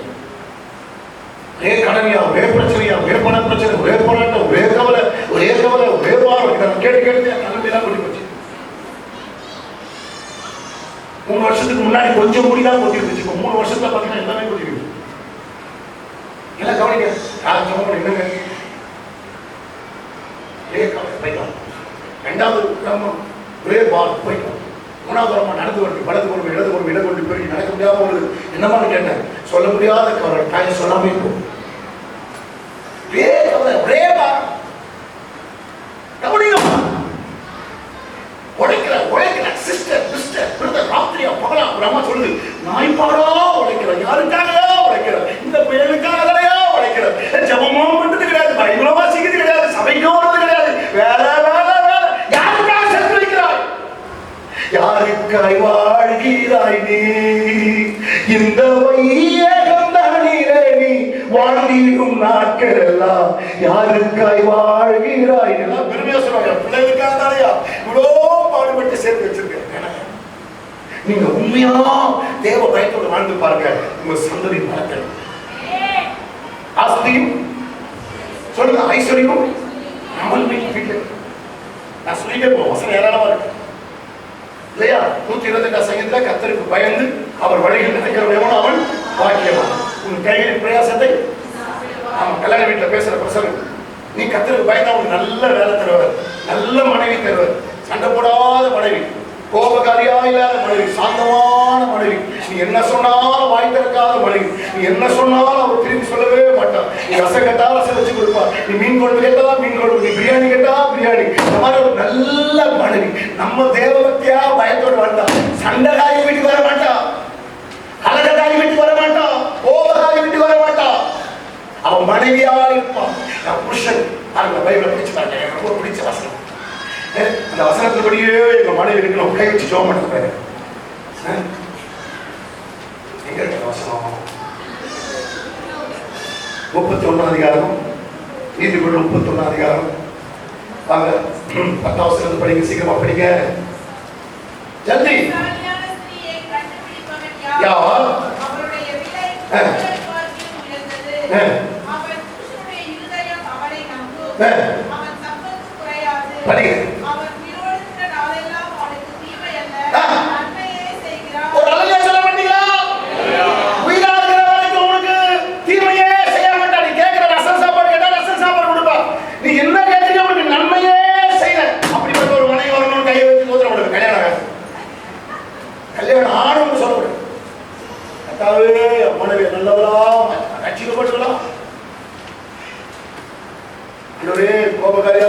[SPEAKER 1] ஒரே கடமையா, ஒரே பிரச்சனையா, ஒரே பண பிரச்சனை, ஒரே போராட்டம், ஒரே கவலை, ஒரே வாரம். இதை கேட்டு கடமையெல்லாம் கொட்டி போச்சு. 3 வருஷத்துக்கு முன்னாடி கொஞ்சம் முடிதான் கொட்டி இருந்துச்சு. 3 வருஷத்துல பாத்தீங்கன்னா எல்லாமே கொட்டி இருக்கு. எல்லாம் கவனிக்க யாரும் சொல்ல என்னங்க? போய்க்கலாம். 2வது கிராமம் ஒரே பால் போய்க்கலாம். 3வது கிராமம் நடந்து வருது, வலது கொண்டு இடது கொண்டு இடது கொண்டு போய் நடக்க முடியாத ஒரு என்னமான்னு கேட்டேன். சொல்ல முடியாத கவலை, தாய் சொல்லாம இருக்கும். ஒரே பால் உழைக்கிற சிஸ்டர் பிரதர், ராத்திரியா பகலா ஒரு அம்மா சொல்லுது, நாய்ப்பாடா உழைக்கிற, யாருக்காகயா உழைக்கிற, இந்த பிள்ளைகளுக்காகலையா உழைக்கிற, ஜபமா பண்றது கிடையாது, பைபிளோ வாசிக்கிறது கிடையாது, சபைக்கோ வருது கிடையாது, வேலை யாருக்காக செத்து வைக்கிறாய்? யாருக்காய் வாழ்கிறாய் நீ? இந்த வையகம் தானிலே நீ வாழ்ந்திடும் நாட்கள் எல்லாம் யாருக்காய் வாழ்கிறாய்? எல்லாம் பெருமையா சொல்றாங்க, பிள்ளைகளுக்காக தானையா இவ்வளோ பாடுபட்டு சேர்த்து வச்சிருக்கேன். நீங்க உண்மையா தேவ பயத்தோடு வாழ்ந்து பாருங்க, உங்க சந்ததி பலத்தல். ஆஸ்தியும் சொல்லுங்க, ஐஸ்வர்யம் அவன் சொல்லிட்டே போவோம், வசனம் ஏராளமா இருக்கு இல்லையா? 128 சங்கீதத்துல கர்த்தருக்கு பயந்து அவர் வழியில் நடக்கிறவன் அவன் பாக்கியவான். உன் கைகளின் பிரயாசத்தை கல்யாண வீட்டுல பேசுற பிரசங்கம், நீ கர்த்தருக்கு பயந்தா உனக்கு நல்ல வேலை தருவார், நல்ல மனைவி தருவார், சண்டை போடாத மனைவி, கோபகாரியா இல்லாத மனைவி, சாந்தமான மனைவி, நீ என்ன சொன்னாலும் வாய் திறக்காத மனைவி, நீ என்ன சொன்னாலும் அவர் திரும்பி சொல்லவே மாட்டான், நீ ரசம் கேட்டா ரசம் வச்சு கொடுப்பா, நீ மீன் குழம்பு கேட்டா மீன் குழம்பு, நீ பிரியாணி கேட்டா பிரியாணி, இந்த மாதிரி ஒரு நல்ல மனைவி. நம்ம தேவபக்தியா பயத்தோடு வாழ்ந்தா சண்டைகாரி வீட்டுக்கு வர மாட்டா, கலகக்காரி வீட்டுக்கு வர மாட்டா, கோபகாரி வீட்டுக்கு வர மாட்டா, அவன் மனைவியா இருப்பான். புருஷன் அந்த பைபிளை பிடிச்சு பாருங்க, எனக்கு ரொம்ப பிடிச்ச வசனம். அந்த வசனத்தின்படியே எங்க மனைவி இருக்கணும், கை வச்சு ஜோம் பண்ணுறாரு. எங்க இருக்கிற வசனம்? 31 அதிகாரம், நீதிமொழி 31 அதிகாரம். வாங்க 10 வசனத்தை படிங்க, சீக்கிரமா படிங்க, ஜல்தி. யார்? படிங்க. ஒரு அழகா சொல்ல மாட்டீங்களா? உயிரா இருக்கிற வரைக்கும் உனக்கு தீமையே செய்ய மாட்டா. நீ கேட்கிற ரசம் சாப்பாடு கேட்டா ரசம் சாப்பாடு கொடுப்பா. நீ என்ன கேட்கிறீங்க உனக்கு நன்மையே செய்யல. அப்படிப்பட்ட ஒரு மனைவி வரணும்னு கையை வச்சு போதும் உனக்கு கல்யாணம் கல்யாணம் ஆணும்னு சொல்லக்கூடாது. கத்தாவே மனைவி நல்லவளா கட்சிக்கு போட்டுக்கலாம், ஒரே கோபகாரியா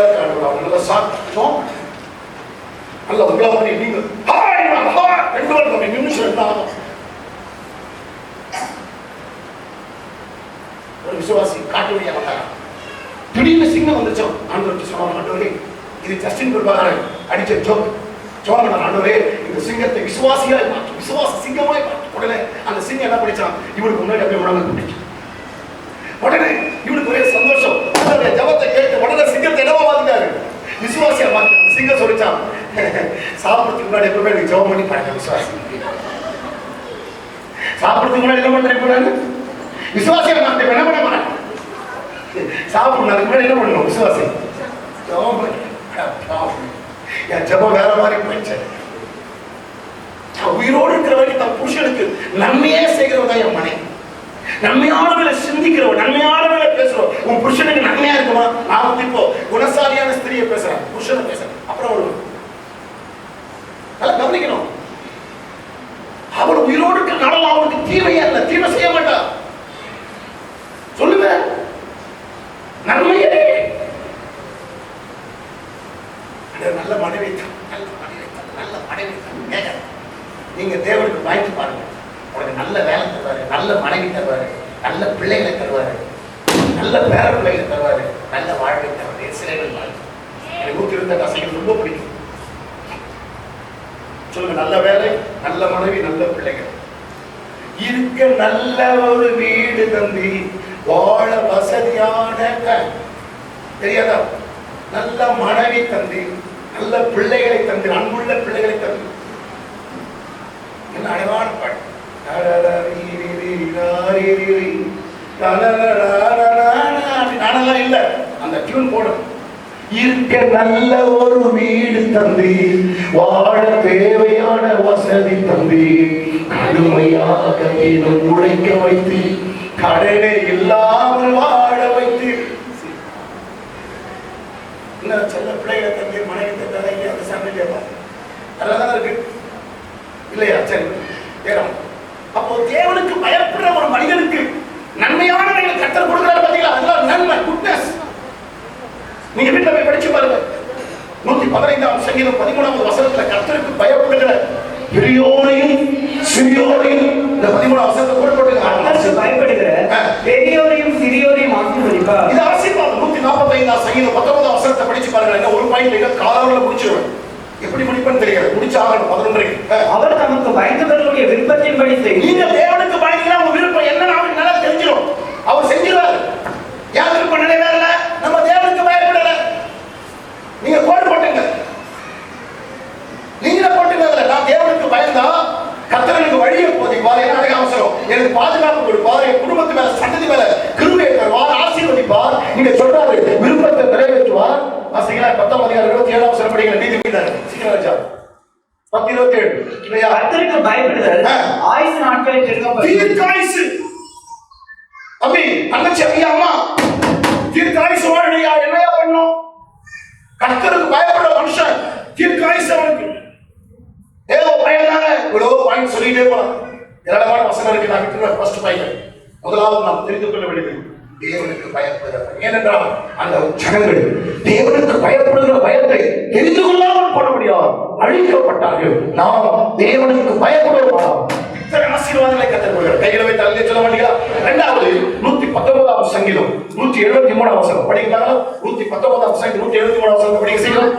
[SPEAKER 1] நல்ல சாட்டம் நல்ல உங்களா பண்ணி நீங்க 2 நிமிஷம் இருந்தாலும் ஒரு விசுவாசி காட்டு வழியா வந்தாங்க. திடீர்னு சிங்கம் வந்துச்சோம். ஆண்டவருக்கு சொன்ன ஆண்டவரே, இது ஜஸ்டின் பிரபாகரன் அடிச்ச ஜோக். சோழ ஆண்டவரே, இந்த சிங்கத்தை விசுவாசியாய் மாற்று, விசுவாச சிங்கமாய் மாற்று. உடனே அந்த சிங்கம் என்ன படிச்சான், இவனுக்கு முன்னாடி அப்படியே உடனே பிடிக்கும். உடனே இவனுக்கு ஒரே சந்தோஷம். ஜபத்தை கேட்டு உடனே சிங்கத்தை என்னவா மாத்திட்டாரு, விசுவாசியா மாத்திட்டாரு. சிங்கம் சொல்லிச்சான், சாப்பிடுறதுக்கு முன்னாடி எப்பவுமே எனக்கு ஜபம் பண்ணி பாருங்க விசுவாசி. சாப்பிடுறதுக்கு முன்னாடி என்ன பண்றேன், விசுவாசியா மாத்த என்ன பண்ண மாட்டேன். சாப்பிடுறதுக்கு முன்னாடி என்ன பண்ணணும், விசுவாசி ஜபம் பண்ணி. என் ஜபம் வேற மாதிரி போயிடுச்சு. உயிரோடு இருக்கிற வரைக்கும் தன் புருஷனுக்கு நன்மையே செய்கிறவதான் என் மனைவி. நன்மையானவர்களை சிந்திக்கிறோம், நன்மையானவர்களை பேசுறோம். உன் புருஷனுக்கு நன்மையா இருக்குமா? நான் இப்போ குணசாலியான ஸ்திரியை பேசுறேன், புருஷனை பேசுறேன். அப்புறம் நல்லா கவனிக்கணும். அவள் உயிரோடு இருக்கிற அவனுக்கு தீமையா இல்ல, தீமை செய்ய மாட்டா. சொல்லுங்க, நன்மையே. நல்ல மனைவி, நல்ல மனைவி, நல்ல மனைவி. நீங்க தேவனுக்கு வாய்ப்பு பாருங்க, உனக்கு நல்ல வேலை தருவாரு, நல்ல மனைவி தருவாரு, நல்ல பிள்ளைகளை தருவாரு, நல்ல பேர பிள்ளைகளை தருவாரு, நல்ல வாழ்க்கை தருவாரு. சிலைகள் வாழ்க்கை எனக்கு 128 சங்கீதம் ரொம்ப பிடிக்கும். சொல்லுங்க, நல்ல வேலை, நல்ல மனைவி, நல்ல பிள்ளைகள் இருக்க, நல்ல ஒரு வீடு தந்தி வாழ வசதியான தெரியாதா, நல்ல மனைவி தந்தி, நல்ல பிள்ளைகளை தந்து, அன்புள்ள பிள்ளைகளை தந்து. என்ன அழகான பாட்டு. இல்ல அந்த டியூன் போடும். இருக்க நல்ல ஒரு வீடு தந்தி வாழ தேவையான வசதி தந்தி, கடுமையாக உழைக்க வைத்து கடனே இல்லாமல் வாழ வைத்து. செல்ல பிள்ளைகளை தந்தி மனைவி தந்தாங்க அந்த சண்டையில அதெல்லாம் இருக்கு இல்லையா? சரி, அப்போ தேவனுக்கு பயப்படுற ஒரு மனிதனுக்கு நன்மையானவர்கள் கர்த்தர் கொடுக்கிறார். பாத்தீங்களா, அதெல்லாம் நன்மை, குட்னஸ். நீங்க வீட்டுல போய் படிச்சு பாருங்க. 115 சங்கீதம் 13வது வசனத்துல கர்த்தருக்கு பயப்படுகிற பெரியோரையும் சிறியோரையும், இந்த 13வது வசனத்தை போட்டு
[SPEAKER 2] பயப்படுகிற பெரியோரையும் சிறியோரையும் ஆசீர்வதிப்பார்.
[SPEAKER 1] இது ஆசீர்வாதம். 145 சங்கீதம் 19வது வசனத்தை படிச்சு பாருங்க. என்ன ஒரு பாயிண்ட் காலாவல முடிச்சிருவேன். எப்படி முடிப்பேன்னு தெரியாது, முடிச்சாகணும் 11.
[SPEAKER 2] அவர் தமக்கு பயந்தவர்களுடைய விருப்பத்தின்படி செய்யும்.
[SPEAKER 1] நீங்க தேவனுக்கு பயந்தீங்கன்னா உங்க விருப்பம் என்னன்னு அவருக்கு நல்லா தெரிஞ்சிடும். அவர் செஞ்சிருவாரு. யார் விருப்பம் நிறைவேறல, நம்ம தேவனுக்கு பயப்படல. நீங்க கோடு போட்டுங்க, நீங்க போட்டுங்க. நான் தேவனுக்கு பயந்தா கர்த்தர் எனக்கு வழியை போதிப்பார், என்ன அழகாக அவசரம், எனக்கு பாதுகாப்பு கொடுப்பார், என் குடும்பத்து மேல சந்ததி மேல கிருபையை தருவார், ஆசீர்வதிப்பார். நீங்க சொல்றாரு விருப்பத்தை நிறைவேற்றுவார். வாசிக்கலாம் 10 அதிகாரம் 27 படிக்கிற நீதிமன்றம் சீக்கிரம் ராஜா 10:27 இல்லையா?
[SPEAKER 2] கர்த்தருக்கு பயப்படுதல் ஆயுசு நாட்களை
[SPEAKER 1] தீர்க்காயுசு. தம்பி தங்கச்சி ஐயா அம்மா தீர்க்காயுசு வாழலையா? என்னையா பண்ணும்? கர்த்தருக்கு பயப்படுற மனுஷன் தீர்க்காயுசு அவனுக்கு. ஏதோ பயந்தாங்க இவ்வளவு பாயிண்ட் சொல்லிட்டே போலாம். ஏராளமான வசனம் இருக்கு. நான் விட்டுருவேன். ஃபர்ஸ்ட் பாயிண்ட் முதலாவது நாம் தெரிந்து கொள்ள வேண்டியது தேவனுக்கு பயப்படுகிற. ஏனென்றால் அந்த ஜனங்கள் தேவனுக்கு பயப்படுகிற பயத்தை தெரிந்து கொள்ளாமல் போட முடியாது, அழிக்கப்பட்டார்கள். நாம் தேவனுக்கு பயப்படுவோம். இத்தனை ஆசீர்வாதங்களை கற்றுக்கொள்கிறோம். கைகளை வைத்து அல்லே சொல்ல மாட்டீங்களா? இரண்டாவது 119 சங்கீதம் 173 வசனம் படிக்கிறாங்களா? 119 சங்கீதம் 173 வசனம் படிக்க செய்யலாம்.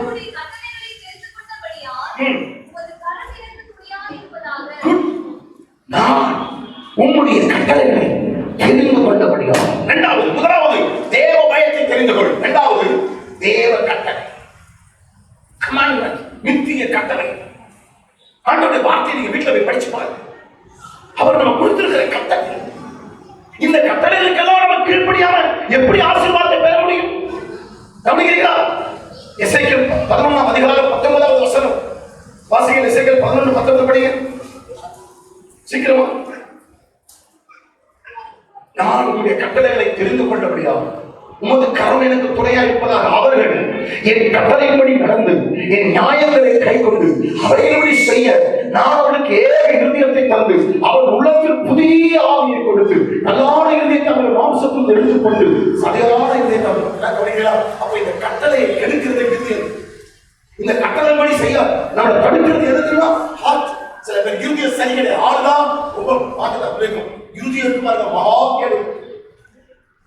[SPEAKER 1] நான் உம்முடைய கட்டளைகளை தெரிந்து கொண்டபடியால். இரண்டாவது முதலாவது தேவ பயத்தை தெரிந்து கொள். இரண்டாவது தேவ கட்டளை, கமாண்ட்மென்ட், நித்திய கட்டளை. ஆண்டவருடைய வார்த்தையை நீங்க வீட்டுல போய் படிச்சு பாருங்க. அவர் நம்ம கொடுத்திருக்கிற கட்டளை. இந்த கட்டளைகளுக்கெல்லாம் நம்ம கீழ்ப்படியாம எப்படி ஆசீர்வாதத்தை பெற முடியும்? கவனிக்கிறீங்களா? எசேக்கியேல் 11ஆம் அதிகாரம் 19வது வசனம் வாசிங்க. எசேக்கியேல் 11:19 படிங்க சீக்கிரமா. நான் உங்களுடைய கட்டளைகளை தெரிந்து கொண்டபடியால் உமது கரம் எனக்கு துணையா இருப்பதாக அவர்கள் என் கட்டளைப்படி நடந்து என் நியாயங்களை கை கொண்டு அவைகளை செய்ய நான் அவர்களுக்கு ஏக இருதயத்தை தந்து அவர் உள்ளத்தில் புதிய ஆவியை கொடுத்து நல்லான இருதயத்தை அவர்கள் மாம்சத்தில் எடுத்துக்கொண்டு சதையான இருதயத்தை அவர்கள். அப்ப இந்த கட்டளையை கெடுக்கிறது, இந்த கட்டளைப்படி செய்ய நம்மளை தடுக்கிறது எது தெரியுமா? ஹார்ட். சில பேர் இருதய சரி கிடையாது. ஆளுதான் ரொம்ப பார்த்துதான் பிள்ளைக்கும் இருதயத்துக்கு பாருங்க மகா கேடு.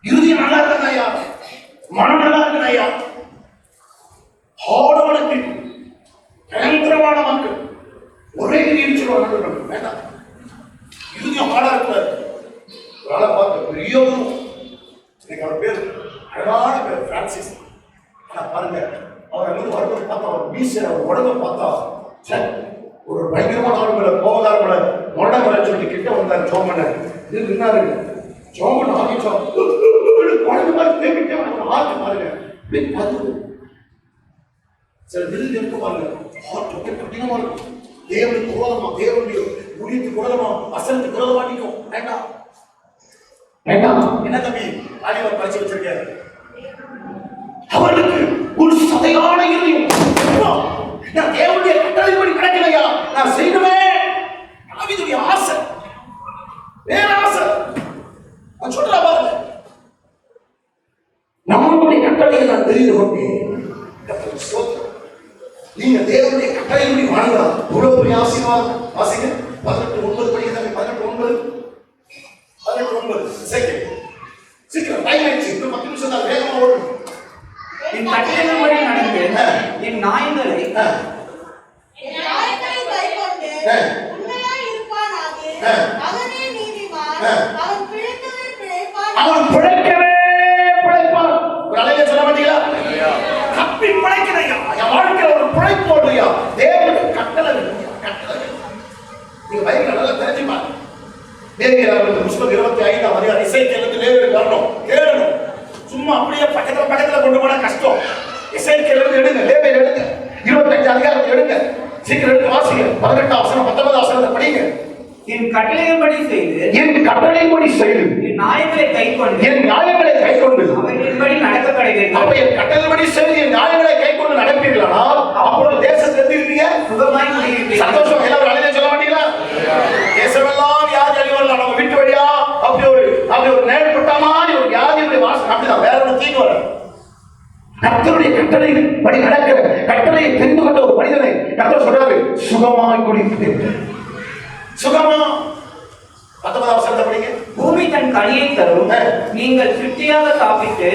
[SPEAKER 1] இருதயம் நல்லா இருக்காங்க ஐயா, மனம் நல்லா இருக்கு ஐயா, ஹார்டான கேள்வி, பயங்கரமான மக்கள் ஒரே சொல்லுவாங்க. வேண்டாம், இருதயம் ஹார்டா இருக்காரு. ஒரு பார்த்து பெரிய அவர் பேர் அழகான பேர் பிரான்சிஸ். பாருங்க அவர் வந்து வரும்போது பார்த்தா அவர் மீசை அவர் உடம்பை பார்த்தா ஒரு பயங்கரமான ஆளுங்களை கோபதாரங்களை மரணங்களை சொல்லி கிட்ட வந்தார். சோமனை இது நின்னாரு. சோமன் ஆகிச்சோம் குழந்தை மாதிரி தேவிட்டே ஆட்டு பாருங்க. சில விருது எடுத்து பாருங்க. கடினமா இருக்கும். தேவனுக்கு விரோதமா, தேவனுடைய ஊழியத்துக்கு விரோதமா, வசனத்துக்கு விரோதமா நிற்கும். வேண்டாம் வேண்டாம். என்ன தம்பி ஆடிவர் பரிசு வச்சிருக்காரு? அவர்களுக்கு ஒரு சதையான இருதயம். நான் தேவனுடைய கட்டளைப்படி கிடைக்கலையா, நான் செய்யணுமே. தாவீதுடைய ஆசை, வேற ஆசை. நான் சொல்றா பாருங்க, நம்மளுடைய கட்டளையை நான் தெரிந்து கொண்டேன். நீங்க தேவனுடைய கட்டளைப்படி வாழ்ந்தா இவ்வளவு பெரிய ஆசீர்வாதம். வாசிங்க 18:9 படிக்கிறாங்க. 18:9 சீக்கிரம் டைம் ஆயிடுச்சு. இன்னும் 10 நிமிஷம் தான், வேகமா ஓடும்.
[SPEAKER 2] என் கட்டளையின்படி நடந்து என் நியாயங்களை கைக்கொண்டு உண்மையாய் இருப்பானாக அவனே நீதிமான். அவன் பிழைக்கவே பிழைப்பான். ஒரு அலையில சொல்ல மாட்டீங்களா? தப்பி பிழைக்கலையா, என் வாழ்க்கையில ஒரு பிழைப்பு ஓடுறியா? தேவனுடைய கட்டளை கட்டளை நீங்க பைபிளை நல்லா தெரிஞ்சுப்பாங்க. லேவியர் புஸ்தகம் 25ஆம் அதிகாரம் எசேக்கியேலுக்கு லேவியர் வரணும், தேடணும். சும்மா அப்படியே பக்கத்துல கொண்டு போனா கஷ்டம். எசேக்கியேல் எடுங்க, லேவியர் எடுங்க, 25 அதிகாரத்தை எடுங்க, சீக்கிரம் எடுத்து வாசிங்க. 18ஆம் வசனம் 19ஆம் வசனத்தை படிங்க. என் கட்டளையின்படி செய்து என் நியாயங்களை கைக்கொண்டு அவைகளின்படி நடக்க கடவேன். அப்ப என் கட்டளையின்படி செய்து என் நியாயங்களை கைக்கொண்டு நடப்பீர்களானால் அப்பொழுது தேசத்தில் எப்படி இருப்பீங்க? சுகமாய் குடியிருப்பீர்கள். சந்தோஷம். எல்லாரும் அலையில சொல்ல மாட்டீங்களா? தேசமெல்லாம் வியாதி அழிவரலாம். நம்ம வீட்டு வழியா அப்படி ஒரு நேர்பட்ட மாதிரி ஒரு வியாதியுடைய வாசனை அப்படிதான், வேற ஒரு தீங்கு வர. கர்த்தருடைய கட்டளையின் படி நடக்கிற கட்டளையை தெரிந்து கொண்ட ஒரு மனிதனை கர்த்தர் சொல்றாரு, சுகமாய் குடியிருப்பீர்கள். சுகமா 19ஆம் வசனத்தை படிங்க. பூமி தன் கனியை தரும், நீங்கள் திருப்தியாக சாப்பிட்டு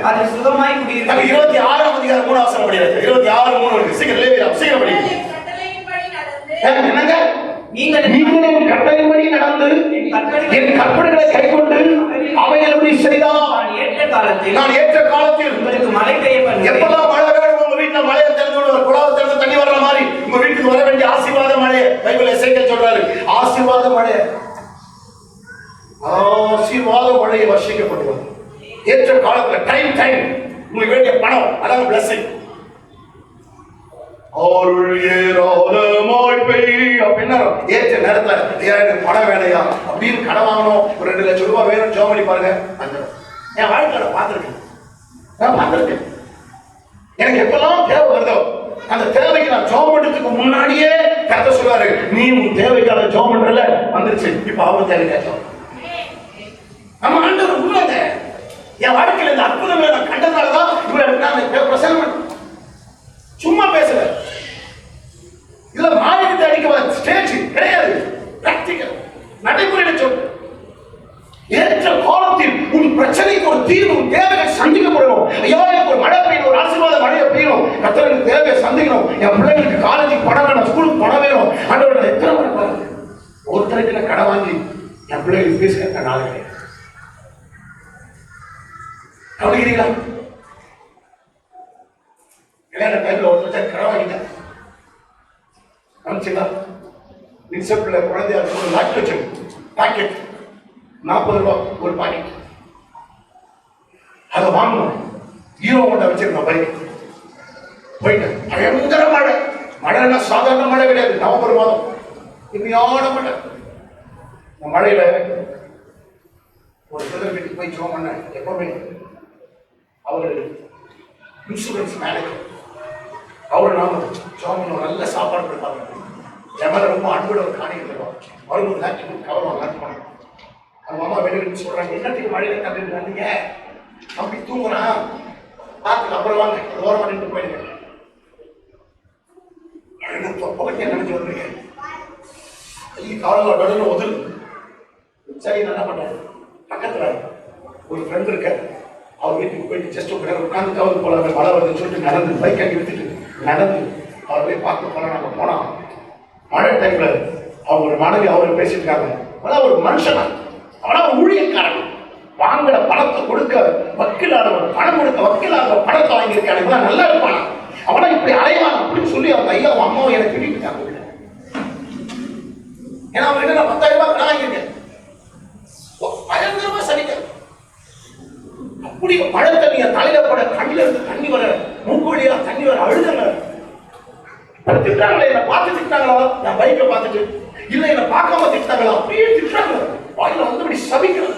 [SPEAKER 2] அது சுகமாய் குடியிருப்பீர்கள். 26ஆம் அதிகாரம் 3ஆம் வசனம் படிங்க. 26:3 சீக்கிரம் லேவியர் சீக்கிரம் படிங்க. என்னங்க? நீங்கள் என் கட்டளையின்படி நடந்து என் கற்பனைகளை கைக்கொண்டு அவைகளை செய்தால் நான் ஏற்ற காலத்தில் உங்களுக்கு மழை பெய்ய பண்ணுவேன். எப்பதான் மழை வேணும் உங்க வீட்டுல மழையை திறந்து விடுவார். குழாவை திறந்து தண்ணி வர்ற மாதிரி உங்க வீட்டுக்கு வர வேண்டிய ஆசீர்வாத மழை பைபிள் எசேக்கியேல் சொல்றாரு. ஆசீர்வாத மழை, ஆசீர்வாத மழையை வர்ஷிக்கப்படுவார். ஏற்ற காலத்துல டைம் உங்களுக்கு வேண்டிய பணம், அதாவது பிளஸிங்.
[SPEAKER 1] அருள் ஏராளமாய் பெய்யும் அப்படின்னா ஏற்ற நேரத்துல எனக்கு பணம் வேலையா அப்படின்னு கடன் வாங்கணும், ஒரு 2 லட்சம் ரூபாய் வேணும், ஜோம் பண்ணி பாருங்க. என் வாழ்க்கையில பார்த்துருக்கேன், நான் பார்த்துருக்கேன். எனக்கு எப்பெல்லாம் தேவை வருதோ அந்த தேவைக்கு நான் ஜோம் பண்றதுக்கு முன்னாடியே கரெக்டா சொல்லுவாரு, நீ உன் தேவைக்கான ஜோம் பண்றல வந்துருச்சு, இப்ப அவங்க தேவைக்காக நம்ம ஆண்டவர் உண்மைங்க. என் வாழ்க்கையில இந்த அற்புதங்களை நான் கண்டதாலதான் இவ்வளவு நான் பிரசங்கம் சும்மா பேசல, இதுல மாநிலத்தை அடிக்க ஸ்டேஜ் கிடையாது, பிராக்டிகல் நடைமுறையில சொல்ற. ஏற்ற காலத்தில் உன் பிரச்சனைக்கு ஒரு தீர்வு, உன் தேவையை சந்திக்கப்படணும். ஐயா எனக்கு ஒரு மழை பெய்யணும், ஒரு ஆசீர்வாத மழையை பெய்யணும், கர்த்தருக்கு தேவையை சந்திக்கணும், என் பிள்ளைங்களுக்கு காலேஜுக்கு பணம் வேணும், ஸ்கூலுக்கு பணம் வேணும். ஆண்டவரோட எத்தனை மணி பாருங்க, ஒருத்தருக்கு நான் கடை வாங்கி என் பிள்ளைகளுக்கு ஃபீஸ் கட்ட நாள் கிடையாது. கவனிக்கிறீங்களா? கல்யாண டைம்ல ஒருத்தர் கடை வாங்கிட்டேன், கவனிச்சுங்களா? நிச்சப்பிள்ள குழந்தையா ஒரு லாக்டோஜன் பாக்கெட் 40 ரூபாய் ஒரு பாக்கெட், அதை வாங்கணும். ஹீரோ கொண்ட வச்சிருந்தோம் பைக், போயிட்டேன். பயங்கர மழை, மழைன்னா சாதாரண மழை கிடையாது, நவம்பர் மாதம் இனிமையான மழை. இந்த மழையில ஒரு சிலர் வீட்டுக்கு போய் ஜோம் பண்ண, எப்பவுமே அவர் இன்சூரன்ஸ் மேனேஜர், அவர் நாம ஜோம் பண்ண நல்ல சாப்பாடு கொடுப்பாங்க, என் மேல ரொம்ப அன்போட ஒரு காணியம் தருவாங்க, வரும்போது லேப்டாப் கவர் வாங்கலான்னு போனோம். அவங்க அம்மா வெளியிட்டு சொல்றாங்க, என்னத்துக்கு மழையில கட்டிட்டு வந்தீங்க, அப்படி தூங்குறான் பார்த்து அப்புறம் வாங்க ஓரமா நின்று போயிடுங்க. தொப்பகத்தையே நினைச்சு வந்துருங்க, காலங்கள் நடுவில் உதவு. சரி என்ன பண்ணாரு, பக்கத்துல ஒரு ஃப்ரெண்ட் இருக்க, அவர் வீட்டுக்கு போயிட்டு ஜஸ்ட் ஒரு நேரம் உட்காந்து கவுது போல மழை வருதுன்னு சொல்லிட்டு நடந்து பைக் அங்கே விட்டுட்டு நடந்து அவர் போய் பார்க்க போல நாங்கள் போனோம். மழை டைம்ல அவங்க மனைவி அவரை பேசிட்டு இருக்காங்க. அதான் ஒரு மனுஷனா, அவனா ஒரு ஊழியக்காரன், வாங்கின பணத்தை கொடுக்க வக்கீலானவன், பணம் கொடுக்க வக்கீலானவன் பணத்தை வாங்கியிருக்கான், இவன் நல்லா இருப்பானா, அவனா இப்படி அலைவான் அப்படின்னு சொல்லி அவங்க ஐயா அம்மாவை எனக்கு திட்டிட்டாங்க. ஏன்னா அவங்க கிட்ட நான் 10,000 ரூபாய் கடன் வாங்கியிருக்கேன், பயங்கரமா சரிக்க. அப்படி மழை தண்ணிய தலையில பட, கண்ணில இருந்து தண்ணி வர, மூக்கு வழியா தண்ணி வர, அழுதுங்க. திட்டாங்களா, என்ன பார்த்து திட்டாங்களா, என் பைக்கை பார்த்துட்டு, இல்ல என்ன பார்க்காம திட்டாங்களா, அப்படியே திட்டாங்க, வாயில வந்து அப்படி சபிக்கிறாங்க.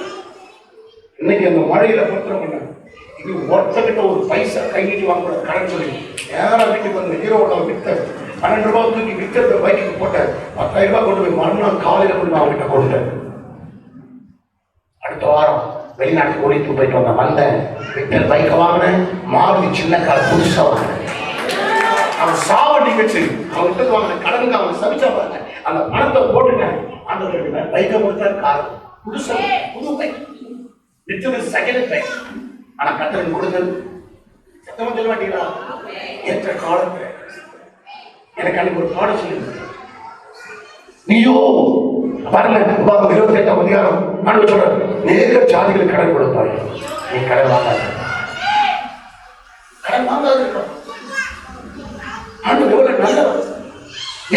[SPEAKER 1] இன்னைக்கு அந்த மழையில பொறுத்தவங்க பண்ண, இது ஒருத்தகிட்ட ஒரு பைசா கையிட்டு வாங்க கடன் சொல்லி நேரம் வீட்டுக்கு வந்து ஹீரோட வித்த 12 ரூபாய் தூக்கி விற்கிறத பைக்கு போட்ட 10,000 ரூபாய் கொண்டு போய் மறுநாள் காலையில கொண்டு அவர்கிட்ட கொடுத்தேன். அடுத்த வாரம் வெளிநாட்டுக்கு ஓடிட்டு போயிட்டு வந்தேன், விட்ட பைக்கை வாங்கினேன், மாறுதி சின்ன கால புதுசா வாங்கினேன். அவன் சாவ நிகழ்ச்சி அவன்கிட்ட வாங்கின கடனுக்கு அவன் சபிச்சா பாருங்க, அந்த பணத்தை போட்டுட்டேன். அந்த பைக்கை கொடுத்தாரு, கார் புதுசா, புது பைக் விற்றது செகண்ட் பைக். ஆனா கட்டணம் கொடுத்தது சத்தமா சொல்ல மாட்டீங்களா, ஏற்ற காலத்துல எனக்கு அன்னைக்கு ஒரு பாடம் சொல்லி, நீயோ பாருங்க 28ஆம் அதிகாரம் நான் சொல்றேன், நேர ஜாதிகளுக்கு கடன் கொடுப்பாரு, நீ கடன் வாங்காது, கடன் வாங்காது இருக்கணும். ஆண்டு எவ்வளவு நல்லவர்,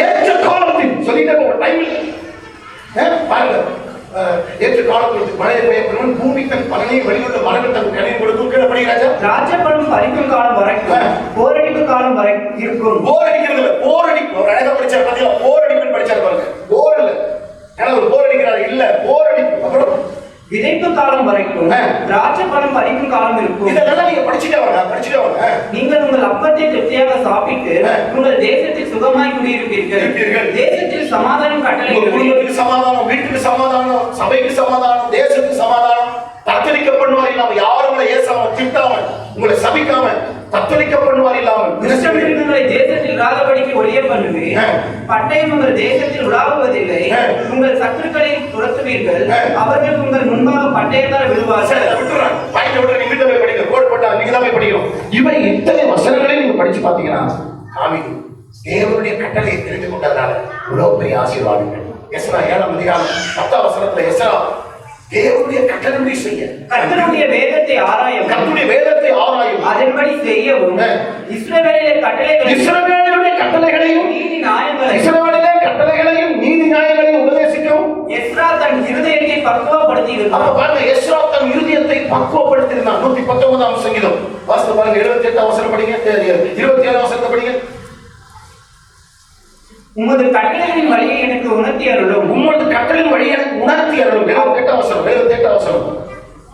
[SPEAKER 1] ஏற்ற காலத்தில் சொல்லிட்டு ஒரு டைம் பாருங்க, ஏற்ற காலத்தில் மழையை பெய்யப்படும், பூமி தன் பலனை வெளியுள்ள மரங்கள் தன் கனியை கொடுக்கும். கீழப்படுகிறாஜா ராஜ்யப்படும் பறிக்கும் காலம் வரைக்கும், போரடிப்பு காலம் வரை இருக்கும். போர் அடிக்கிறது, போர் அடிப்பு ஒரு அழகா படிச்சாரு பாத்தீங்களா, போர் அடிப்புன்னு படிச்சாரு பாருங்க, போர் இல்ல, ஏன்னா ஒரு போர் அடிக்கிறாரு இல்ல, போர் அடிப்பு. அப்புறம் விதைப்பு காலம் வரைக்கும், ராஜ்யப்படும் பறிக்கும் காலம் இருக்கும். இதெல்லாம் நீங்க படிச்சுட்டே வாங்க. நீங்கள் உங்கள் அப்பத்தை திருப்தியாக சாப்பிட்டு உங்கள் தேசத்தில் சுகமாய் குடியிருப்பீர்கள். தேசத்தில் சமாதானம் கட்டளை, குடும்பத்துக்கு சமாதானம், வீட்டுக்கு சமாதானம், சபைக்கு சமாதானம், தேசத்துக்கு சமாதானம். தத்தளிக்க பண்ணுவார் இல்லாம, யாரும் உங்களை ஏசாம திட்டாம, உங்களை சபிக்காம, தத்தளிக்க பண்ணுவார் இல்லாமல், உங்களை தேசத்தில் ராதபடிக்கு ஒழிய பண்ணுவேன். பட்டயம் உங்கள் தேசத்தில் உலாவுவதில்லை, உங்கள் சத்துருக்களை துரத்துவீர்கள், அவர்கள் உங்கள் முன்பாக பட்டயத்தால் விடுவார்கள். விட்டுறாங்க, பாயிண்ட் விட்டு நீங்க போய் படிங்க, கோட் போட்டா நீங்க தான் போய் படிக்கணும். இவை இத்தனை வசனங்களை நீங்க படிச்சு பாத்தீங்கன்னா, ஆமீன், தேவனுடைய கட்டளையை தெரிந்து கொண்டதுனால இவ்வளவு பெரிய ஆசீர்வாதங்கள். எஸ்ரா 7ஆம் அதிகாரம் 10ஆம் வசனத்துல எஸ்ரா தேவனுடைய கட்டளையை செய்ய, கர்த்தருடைய வேதத்தை ஆராயும், கர்த்தருடைய வேதத்தை ஆராயும், அதன்படி செய்யவும், இஸ்ரவேலிலே கட்டளைகளையும் நீதி நியாயங்களையும், இஸ்ரவேலிலே கட்டளைகளையும் நீதி நியாயங்களையும் உபதேசிக்கவும் எஸ்ரா தன் இருதயத்தை பக்குவப்படுத்தி இருந்தார். அப்ப பாருங்க, எஸ்ரா தன் இருதயத்தை பக்குவப்படுத்தி இருந்தார். 119ஆம் சங்கீதம் வாசித்து பாருங்க, 78ஆம் வசனம் படிங்க, 27ஆம் வசனத்தை படிங்க.
[SPEAKER 2] உமது கட்டளைகளின் வழியை எனக்கு உணர்த்தி அருளும்.
[SPEAKER 1] உமது கட்டளையின் வழியை எனக்கு உணர்த்தி அருளும். வேற தேட்ட அவசரம், வேற தேட்ட அவசரம்.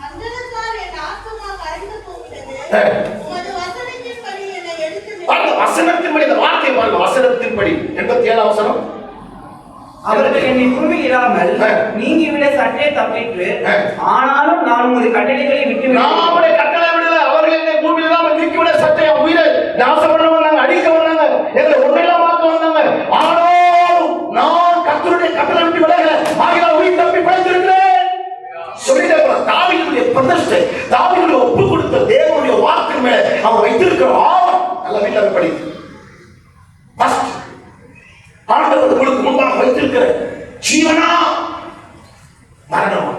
[SPEAKER 3] வசனத்தால் என் ஆத்துமா கரைந்து போகிறது. உமது வசனத்தின்படி என்னை எடுத்து
[SPEAKER 1] பாருங்க, வசனத்தின்படி, இந்த வார்த்தையை பாருங்க, வசனத்தின்படி. 87 அவசரம்.
[SPEAKER 2] அவர்கள் என்னை குழுமி இராமல் நீங்கிவிட சற்றே தப்பிற்று. ஆனாலும் நான் உமது கட்டளைகளை விட்டு
[SPEAKER 1] நாமுடைய கட்டளை விடல. அவர்கள் என்னை பூமியில் இல்லாமல் நீக்கிவிட சற்றே உயிரை நாசம் பண்ண வந்தாங்க, அடிக்க வந்தாங்க, எங்களை ஒன்றையெல்லாம் மாற்ற வந்தாங்க. ஆனாலும் நான் கர்த்தருடைய கட்டளை விட்டு விலகல, ஆகினால் உயிர் தப்பி பிழைத்திருக்கிறேன். சொல்லிட்டே போலாம். தாவீதுடைய பிரதிஷ்டை, தாவீதுடைய ஒப்பு கொடுத்த தேவனுடைய வார்த்தை மேல அவன் வைத்திருக்கிற ஆவம் நல்ல வீட்டில் படி. ஆண்டவர் உங்களுக்கு முன்பாக வைத்திருக்கிற ஜீவனா மரணமா,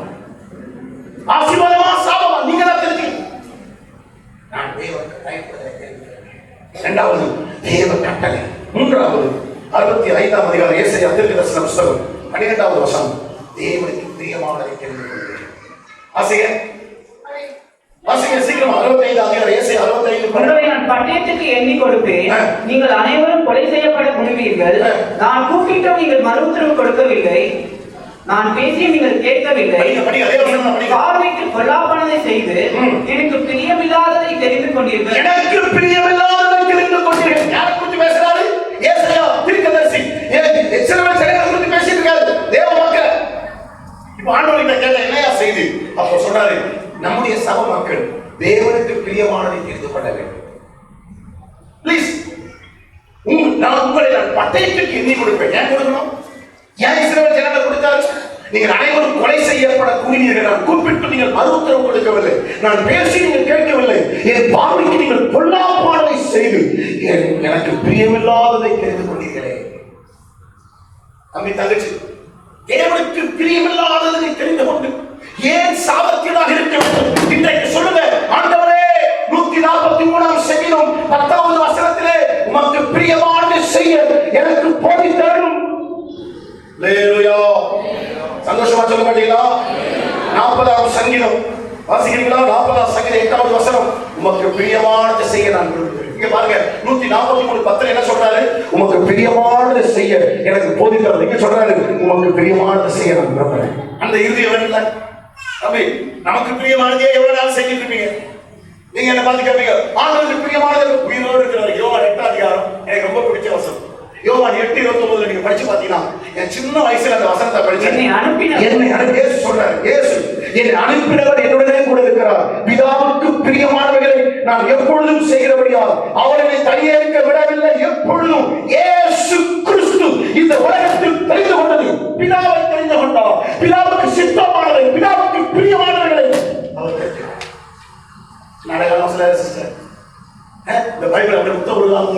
[SPEAKER 1] ஆசீர்வாதமா சாபமா, நீங்க தான் தெரிஞ்சுக்கணும். நான் தேவனுக்கு பயப்படுகிறேன். இரண்டாவது தேவ கட்டளை. மூன்றாவது 65ஆம் அதிகாரம் ஏசாயா தீர்க்கதரிசன புத்தகம் 12வது வசனம். தேவனுக்கு பிரியமானதை தெரிந்து கொள்கிறேன். வாசிங்க சீக்கிரமா. 65 அதிகாரம் ஏசாயா 65.
[SPEAKER 2] ஒருவரை நான் பட்டயத்துக்கு எண்ணி கொடுப்பேன், நீங்கள் அனைவரும் கொலை செய்யப்பட முன்வீர்கள். நான் கூப்பிட்டும் நீங்கள் மறு உத்தரவு கொடுக்கவில்லை, நான் பேசி நீங்கள் கேட்கவில்லை. பார்வைக்கு பொல்லாப்பானதை செய்து எனக்கு பிரியமில்லாததை தெரிந்து கொண்டீர்கள்.
[SPEAKER 1] எனக்கு பிரியமில்லாததை தெரிந்து கொண்டீர்கள். யாரை குறித்து பேசுறாரு? ஏசாயா தீர்க்கதரிசி. இஸ்ரவேல் ஜனங்களை குறித்து பேசிட்டு இருக்காரு தேவ மக்கள். இப்போ ஆண்டவர் கிட்ட கேட்ட என்னையா செய்தி? அப்போ சொன்னாரு, நம்முடைய சப மக்கள் தேவனுக்கு பிரியமானதை தெரிந்து கொள்ள வேண்டும். ப்ளீஸ், உங்களை நான் பட்டயத்துக்கு எண்ணி கொடுப்பேன். ஏன் கொடுக்கணும்? ஏன் இஸ்ரவேல் ஜனங்களை கொடுத்தாரு? நீங்கள் அனைவரும் கொலை செய்யப்பட கூறினீர்கள். நான் கூப்பிட்டு நீங்கள் மறு உத்தரவு கொடுக்கவில்லை, நான் பேசி நீங்கள் கேட்கவில்லை, என் பார்வைக்கு நீங்கள் பொல்லாப்பானதை செய்து எனக்கு பிரியமில்லாததை தெரிந்து கொண்டீர்களே. தம்பி தங்கச்சி, தேவனுக்கு பிரியமில்லாததை தெரிந்து கொண்டு ஏன் சாபத்தியதாக இருக்க வேண்டும்? இன்றைக்கு சொல்லுங்க, ஆண்டவரே 143ஆம் சங்கீதம் 10வது வசனத்திலே உமக்கு பிரியமானதை செய்ய எனக்கு போதித்தருளும். அல்லேலூயா. சந்தோஷமா சொல்ல மாட்டீங்களா? 40ஆம் சங்கீதம் வாசிக்கிறீங்களா? 40ஆம் சங்கீதம் 8வது வசனம். உமக்கு பிரியமானதை செய்ய நான் விரும்புகிறேன். இங்க பாருங்க, 143:10 என்ன சொல்றாரு? உமக்கு பிரியமானதை செய்ய எனக்கு போதித்தருளும். இங்க சொல்றாரு, உமக்கு பிரியமானதை செய்ய நான் விரும்புகிறேன். அந்த இறுதி எவன்ல தம்பி, நமக்கு பிரியமானதே எவ்வளவு நாள் செஞ்சுட்டு இருப்பீங்க? நீங்க என்ன பார்த்து கேட்பீங்க, ஆண்டவருக்கு பிரியமானது உயிரோடு இருக்கிறார். யோவான் 8ஆம் அதிகாரம் எனக்கு ரொம்ப பிடிச்ச வசனம். யோவான் 8:29 நீங்க படிச்சு பாத்தீங்கன்னா, என் சின்ன வயசுல அந்த வசனத்தை படிச்சேன். என்னை அனுப்பி இயேசு சொல்றாரு, இயேசு என்னை அனுப்பினவர் என்னுடனே கூட இருக்கிறார். பிதாவுக்கு பிரியமானவைகளை நான் எப்பொழுதும் செய்கிறபடியால் அவர் என்னை தனியே இருக்க விடவில்லை. எப்பொழுதும் இயேசு கிறிஸ்து இந்த உலகத்தில் தெரிந்து கொண்டது பிதாவை தெரிந்து கொண்டார். பிதாவுக்கு சித்தமானவை, பிதாவுக்கு பிரியமானவைகளை அவர் தெரிஞ்சார். நடக்கலாம் சிஸ்டர், இந்த பைபிள் அப்படி முத்த கொடுக்கலாம்.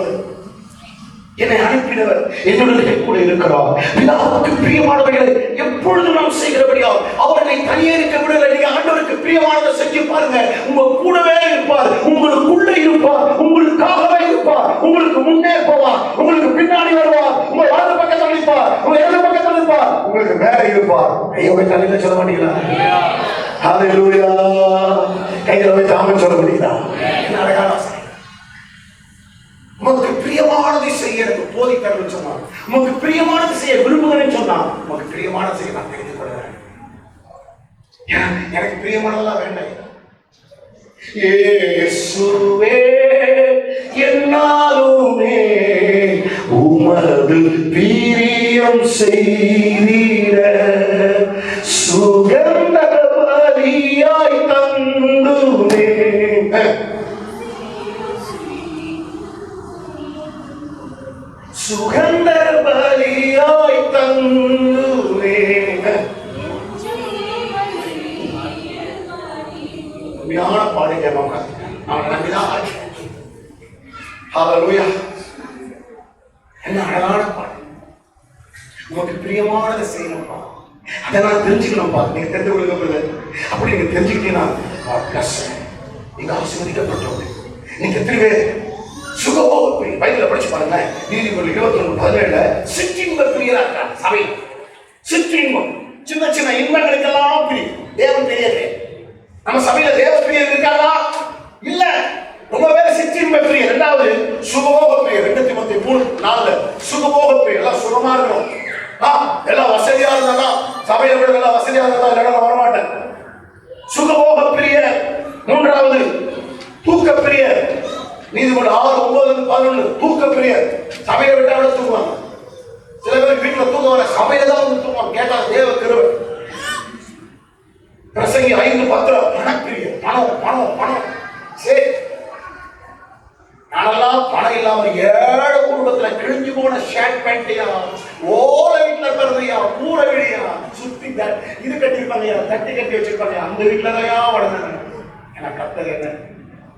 [SPEAKER 1] என்னை அனுப்பினவர் என்னுடைய கூட இருக்கிறார். பிதாவுக்கு பிரியமானவைகளை எப்பொழுதும் நாம் செய்கிறபடியால் அவர் என்னை தனியே இருக்க விடவில்லை. நீங்க ஆண்டவருக்கு பிரியமானதை செஞ்சு பாருங்க, உங்க கூடவே இருப்பார், உங்களுக்குள்ளே இருப்பார், உங்களுக்காகவே இருப்பார், உங்களுக்கு முன்னே போவார், உங்களுக்கு பின்னாடி வருவார், உங்க வலது பக்கத்தில் இருப்பார், உங்க இடது பக்கத்தில் இருப்பார், உங்களுக்கு மேலே இருப்பார். கையோட தலையில சொல்ல மாட்டீங்களா? ஹல்லேலூயா. கையில வைத்து ஆமென் சொல்ல முடியுதா? அழகான உமக்கு பிரியமானதை செய்ய எனக்கு போதித்தருன்னு சொன்னார். உமக்கு பிரியமானதை செய்ய விரும்புகிறேன்னு சொன்னார். உமக்கு பிரியமானதை செய்ய நான் தெரிந்து கொள்கிறேன். எனக்கு பிரியமானதெல்லாம் வேண்டாம். இயேசுவே என்னாலுமே உமது பிரியம் செய்தீர சுகந்த பலியாய் தந்துமே. சுகந்த பலியாய் தந்துமே. உண்மையான பாடுங்க அவன் நம்பிதான். ஹல்லேலூயா. என்ன அழகான பாடு. உனக்கு பிரியமானதை செய்யணும்ப்பா, அதை நான் தெரிஞ்சுக்கணும்ப்பா. நீங்க தெரிந்து கொள்ளுங்க. அப்படி நீங்க தெரிஞ்சுக்கிட்டீங்கன்னா நீங்க ஆசீர்வதிக்கப்பட்டவங்க. நீங்க திருவே சுகபோக பைபிளை படிச்சு பாருங்க. நீதிமொழிகள் 21:17 சிற்றின்ப பிரியராக சபை. சிற்றின்பம் சின்ன சின்ன இன்பங்களுக்கெல்லாம் பிரியம். தேவன் பிரியரே. நம்ம சபையில தேவ பிரியர் இருக்காதா? இல்ல. ரொம்ப பேர் சிற்றின்ப பிரியர். இரண்டாவது சுகபோக பிரியர். 2 தீமோத்தேயு 3:4 சுகபோக பிரியர். எல்லாம் சுகமா பிரியர். சபையை விட்டா கூட தூங்குவாங்க. சில பேர் வீட்டுல தூங்குவாங்க, சபையில தான் வந்து தூங்குவாங்க. கேட்டா தேவ கிருபை. பிரசங்கி 5:10 பணப்பிரியர். பணம் பணம் பணம். சரி, நானெல்லாம் பணம் இல்லாம ஏழை குடும்பத்துல கிழிஞ்சு போன ஷர்ட் பேண்ட்டையா, ஓலை வீட்டுல பிறந்தையா, கூரை வீடியா, சுத்தி இது கட்டிருப்பாங்கயா, தட்டி கட்டி வச்சிருப்பாங்க, அந்த வீட்டுலதான் வளர்ந்தாங்க. எனக்கு கத்தது என்ன,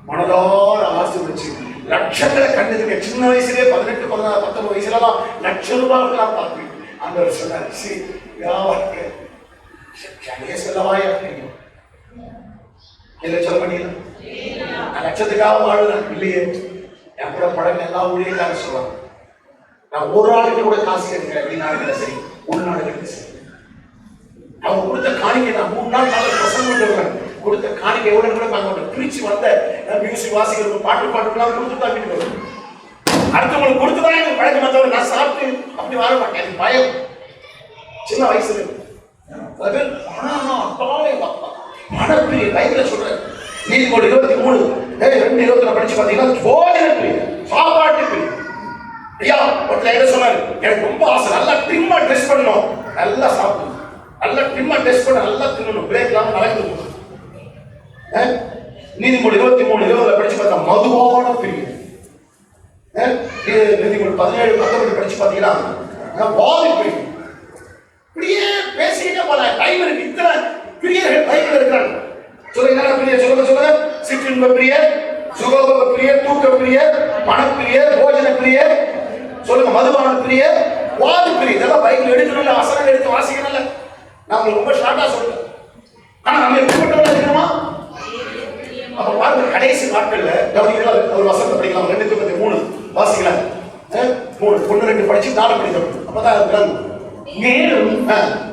[SPEAKER 1] மனதார ஆசீர்வதிச்சு லட்சங்களை கண்டதுங்க. சின்ன வயசுலயே 18, 16, 19 வயசுலலாம் ₹1,00,000 பார்த்தேன். அந்த சொன்னார், சரி யாருக்கு செல்லவாயா இல்லை சொல்ல மாட்டீங்களா? நான் லட்சத்துக்காக வாழ்றேன் இல்லையே. என் கூட படம் எல்லா ஊழியக்காரங்க சொல்லுவாங்க, நான் ஒரு ஆளுக்கு கூட காசு கேட்கிறேன் வெளிநாடுகளை சரி உள்நாடுகளுக்கு சரி. அவங்க கொடுத்த காணிக்கை நான் 3 நாள் பிரசங்கம் பண்ணிட்டு வருவேன். கொடுத்த காணிக்கை எவ்வளவு கூட பார்க்க மாட்டேன். திருச்சி வந்த மியூசிக் வாசிகளுக்கு பாட்டுலாம் கொடுத்து தான் வீட்டுக்கு வருவேன். அடுத்தவங்களுக்கு கொடுத்துதான் எனக்கு பழக்க மாட்டேன். நான் சாப்பிட்டு அப்படி வாழ மாட்டேன், எனக்கு பயம். சின்ன வயசுல மனப்பிரிய பைபிள்ல சொல்றேன். நீதிமொழி 23:2 படிச்சு பாத்தீங்கன்னா போஜன பிரிய, சாப்பாட்டு பிரிய. ஐயா ஒருத்தர் என்ன சொன்னாரு, எனக்கு ரொம்ப ஆசை நல்லா ட்ரிம்மா ட்ரெஸ் பண்ணணும், நல்லா சாப்பிடணும், நல்லா ட்ரிம்மா ட்ரெஸ் பண்ண, நல்லா தின்னணும், பிரேக் இல்லாம நடக்கணும். நீதிமொழி 23:20 படிச்சு பார்த்தா மதுவான பிரிய. நீதிமொழி 17:19 படிச்சு பாத்தீங்கன்னா வாதி பிரிய. இப்படியே பேசிக்கிட்டே போல டைம் இருக்கு. இத்தனை பிரியர்கள் பைபிள் இருக்கிறாங்க. சொல்லுங்க என்ன பிரிய? சொல்லுங்க. சிற்றின்ப பிரியர், சுகோப பிரியர், தூக்க பிரியர், மனப்பிரியர், போஜன பிரியர், சொல்லுங்க மதுபான பிரியர், வாது பிரியர். இதெல்லாம் பைபிள் எடுக்கணும்ல, வசனம் எடுத்து வாசிக்கணும்ல. நான் உங்களுக்கு ரொம்ப ஷார்ட்டா சொல்றேன். ஆனா நம்ம எப்படிப்பட்டவங்க இருக்கணுமா? அப்ப பாருங்க, கடைசி நாட்கள்ல ஒரு வசனத்தை படிக்கலாம். 2:3 வாசிக்கலாம். 3 2 படிச்சு 4 படிக்கணும். அப்பதான் இருக்கிறாங்க.
[SPEAKER 2] மேலும்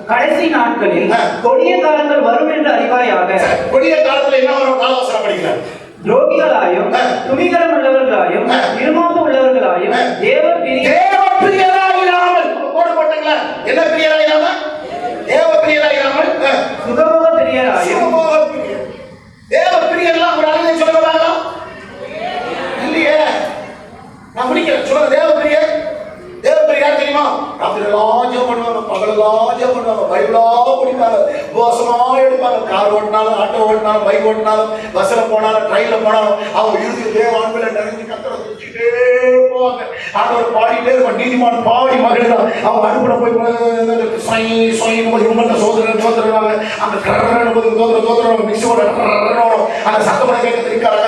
[SPEAKER 2] கடைசி நாட்களில் கொடிய காலங்கள் வரும் என்று அறிவாயாக.
[SPEAKER 1] கொடிய காலத்துல என்ன வரும்? காலவசனம் படிக்கலாம்.
[SPEAKER 2] துரோகிகளாயும் துணிகரம் உள்ளவர்களாயும் இருமாப்பு உள்ளவர்களாயும் தேவ பிரியராயிராமல்
[SPEAKER 1] போடு போட்டீங்களா? என்ன பிரியராயிராமல்? தேவ பிரியராயிராமல்
[SPEAKER 2] சுகபோக பிரியராயும்.
[SPEAKER 1] தேவ பிரியர்லாம் ஒரு ஆளுநை சொல்லுவாங்க இல்லையே. நான் முடிக்கிறேன். சொல்லுங்க தேவ பிரியர். தேவ பிரியர் தெரியுமா? ராத்திரிலாம் ஜெபம் பண்ணுவாங்க, பகலெல்லாம் ஜெபம் பண்ணுவாங்க, பைபிளா படிப்பாங்க, உபவாசமா எடுப்பாங்க. கார் ஓட்டினாலும், ஆட்டோ ஓட்டினாலும், பைக் ஓட்டினாலும், பஸ்ல போனாலும், ட்ரெயின்ல போனாலும் அவங்க இறுதி தேவான்பில நிறைஞ்சு கத்தரை துதிச்சுட்டே போவாங்க. ஆண்டவர் பாடிட்டே இருப்பாங்க. நீதிமான் பாடி மகிழ்தான். அவங்க அனுப்பின போய் இவங்க சோதனை சோதனைவாங்க. அந்த கரன்னு போது சோதனை மிக்ஸோட அந்த சத்தப்பட கேட்க இருக்காங்க.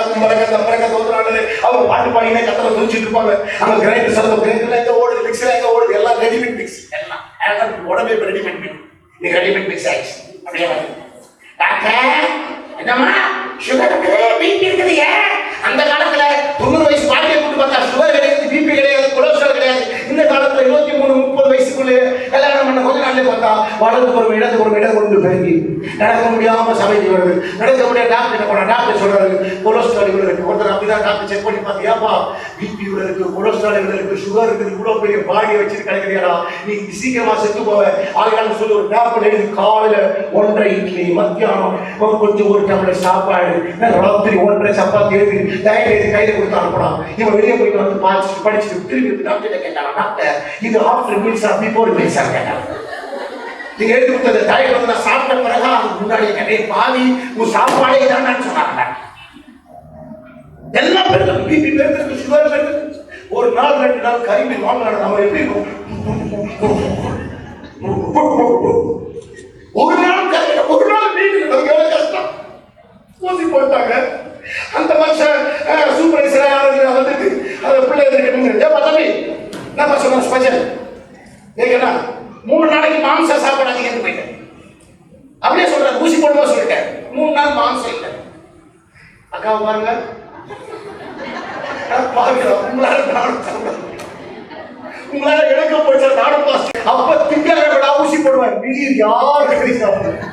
[SPEAKER 1] அவங்க பாட்டு பாடினே கத்தரை துதிச்சுட்டு இருப்பாங்க. அந்த கிரைண்டர் சத்தம் கிரைண்டர்ல எங்க ஓடுது, மிக்ஸில் எங்க ஓடுது, எல்லாம் ரெடிமேட் மிக்ஸ். எல்லாம் உடம்பே ரெடிமேட் மிக்ஸ். இன்னைக்கு ரெடிமேட் மிக்ஸ் ஆயிடுச்சு. அப்படியே டாக்டர் என்னம்மா சுகருக்கு பிபி இருக்குது. ஏன் அந்த காலத்துல 90 வயசு பாட்டியை கூட்டு பார்த்தா சுகர் கிடையாது, பிபி கிடையாது, கொலஸ்ட்ரால் கிடையாது. இந்த காலத்துல 23-30 வயசுக்குள்ளே கல்யாணம் பண்ண கொஞ்ச நாள்ல பார்த்தா வலது புறம் இடது புறம் இடம் கொண்டு பெருங்கி நடக்க முடியாம சமைச்சு வருது. நடக்க முடியாது. டாக்டர் போனா டாக்டர் சொல்றாரு கொலஸ்ட்ரால் இவ்வளவு இருக்கு. ஒருத்தர் அப்படிதான் டாக்டர் செக் பண்ணி பார்த்தியாப்பா பிபி இவ்வளவு இருக்கு, கொலஸ்ட்ரால் இவ்வளவு இருக்கு, சுகர் இருக்குது, இவ்வளவு பெரிய பாடியை வச்சுட்டு கிடைக்கிறியாடா, நீ சீக்கிரமா செத்து போவ. ஆகையால சொல்லி ஒரு டாக்டர் எழுதி காலையில 1:30 இட்லி, மத்தியானம் கொஞ்சம் 1 டம்ளர் சாப்பாடு, ராத்திரி 1:30 சப்பாத்தி எழுதி டயட் எழுதி கையில கொடுத்து அனுப்பலாம். இவன் வெளியே போயிட்டு வந்து படிச்சுட்டு திரும்பி டாக்டர் கேட்டாங்க, டாக்டர் இது ஆஃப்டர் மீல்ஸா பிஃபோர் மீல்ஸா கேட்டாங்க. நீங்க எழுதி கொடுத்தது டயட் வந்து நான் சாப்பிட்ட பிறகு அதுக்கு முன்னாடி கேட்டேன் பாவி உன் சாப்பாடே தான் சொன்னாங்க. எல்லாம் பெருக்கு, பிபி பெருக்கு, சுகர் பெருக்கு. ஒரு நாள் 2 நாள் கறிமீன் வாங்கலாம். நம்ம எப்படி ஒரு நாள் கறி, ஒரு நாள் மீன், எவ்வளவு கஷ்டம். ஊசி போட்டாங்க. அந்த மனுஷன் சூப்பர்வைசரா யாரும் வந்துட்டு அந்த பிள்ளை எதிர்க்க தம்பி என்ன சொன்ன ஸ்பெஷல் கேட்கனா 3 நாளைக்கு மாம்சம் சாப்பிடாதீங்கன்னு போயிட்டேன். அப்படியே சொல்றேன். ஊசி போடும்போது சொல்லிட்டேன் 3 நாள் மாம்சம் இல்லை. அக்காவை பாருங்க, உங்களால எடுக்க போச்சா நானும் அப்ப திங்க ஊசி போடுவேன். நீர் யாருக்கு சாப்பிடுவேன்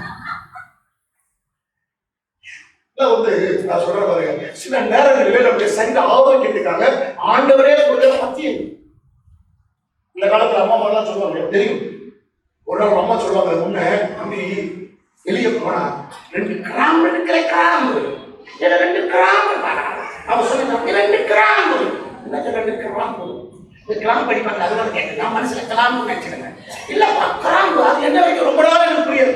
[SPEAKER 1] வந்து நான் சொல்றேன் பாருங்க. சில நேரங்களில் நம்முடைய சரீர ஆரோக்கியத்துக்காக ஆண்டவரே சொல்ற பத்தியம். இந்த காலத்துல அம்மா எல்லாம் சொல்லுவாங்க தெரியும். ஒரு நாள் அம்மா சொல்லுவாங்க, முன்ன தம்பி வெளியே போனா 2 கிராம் இருக்கிற கிராம்பு 2 கிராம் அவன் சொல்லுங்க 2 கிராம்பு 2 கிராம்பு கிராம்பு படிப்பாங்க, அதனால கேட்க நான் மனசுல கிராம்பு நினைச்சிருங்க. இல்லப்பா கிராம்பு அது என்ன வரைக்கும் ரொம்ப நாள் எனக்கு புரியாது.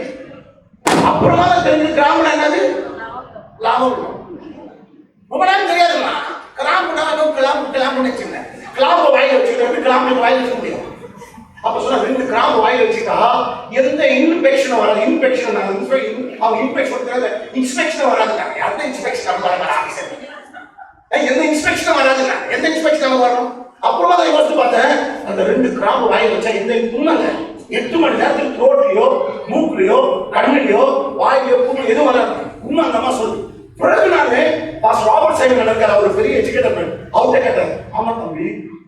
[SPEAKER 1] அப்புறமா தான் தெரிஞ்சு கிராம்புனா என்னது லாபம். ரொம்ப நாள் தெரியாதுமா கிராம்புனா கிளாம்பு நினைச்சுங்க. கிளாம்பு வாயில வச்சுக்கிட்டு கிளாம்பு வாயில வச்சுக்க முடியும். அப்ப சொன்னா 2 கிராம்பு வாயில வச்சுட்டா எந்த இன்ஃபெக்ஷன் வராது. இன்ஃபெக்ஷன் அவங்க இன்ஸ்பெக்ஷன் வராதுங்க. எந்த இன்ஸ்பெக்ஷன் வராது. எந்த இன்ஸ்பெக்ஷன் வராதுங்க. எந்த இன்ஸ்பெக்ஷன் வரணும். அப்புறமா தான் யோசிச்சு பார்த்தேன், அந்த 2 கிராம்பு வாயில வச்சா எந்த துண்ணாங்க 8 மணி நேரத்துக்கு த்ரோட்லயோ மூக்குலயோ கண்ணிலையோ வாயிலையோ பூக்கு எதுவும் வராது. உண்மை அந்த அம்மா சொல்லு. பிறகு நானு பாஸ்டர் ராபர்ட் சைமன் நடக்கிற அவர் பெரிய எஜுகேட்டர் அவர்கிட்ட கேட்டேன், ஆமா தம்பி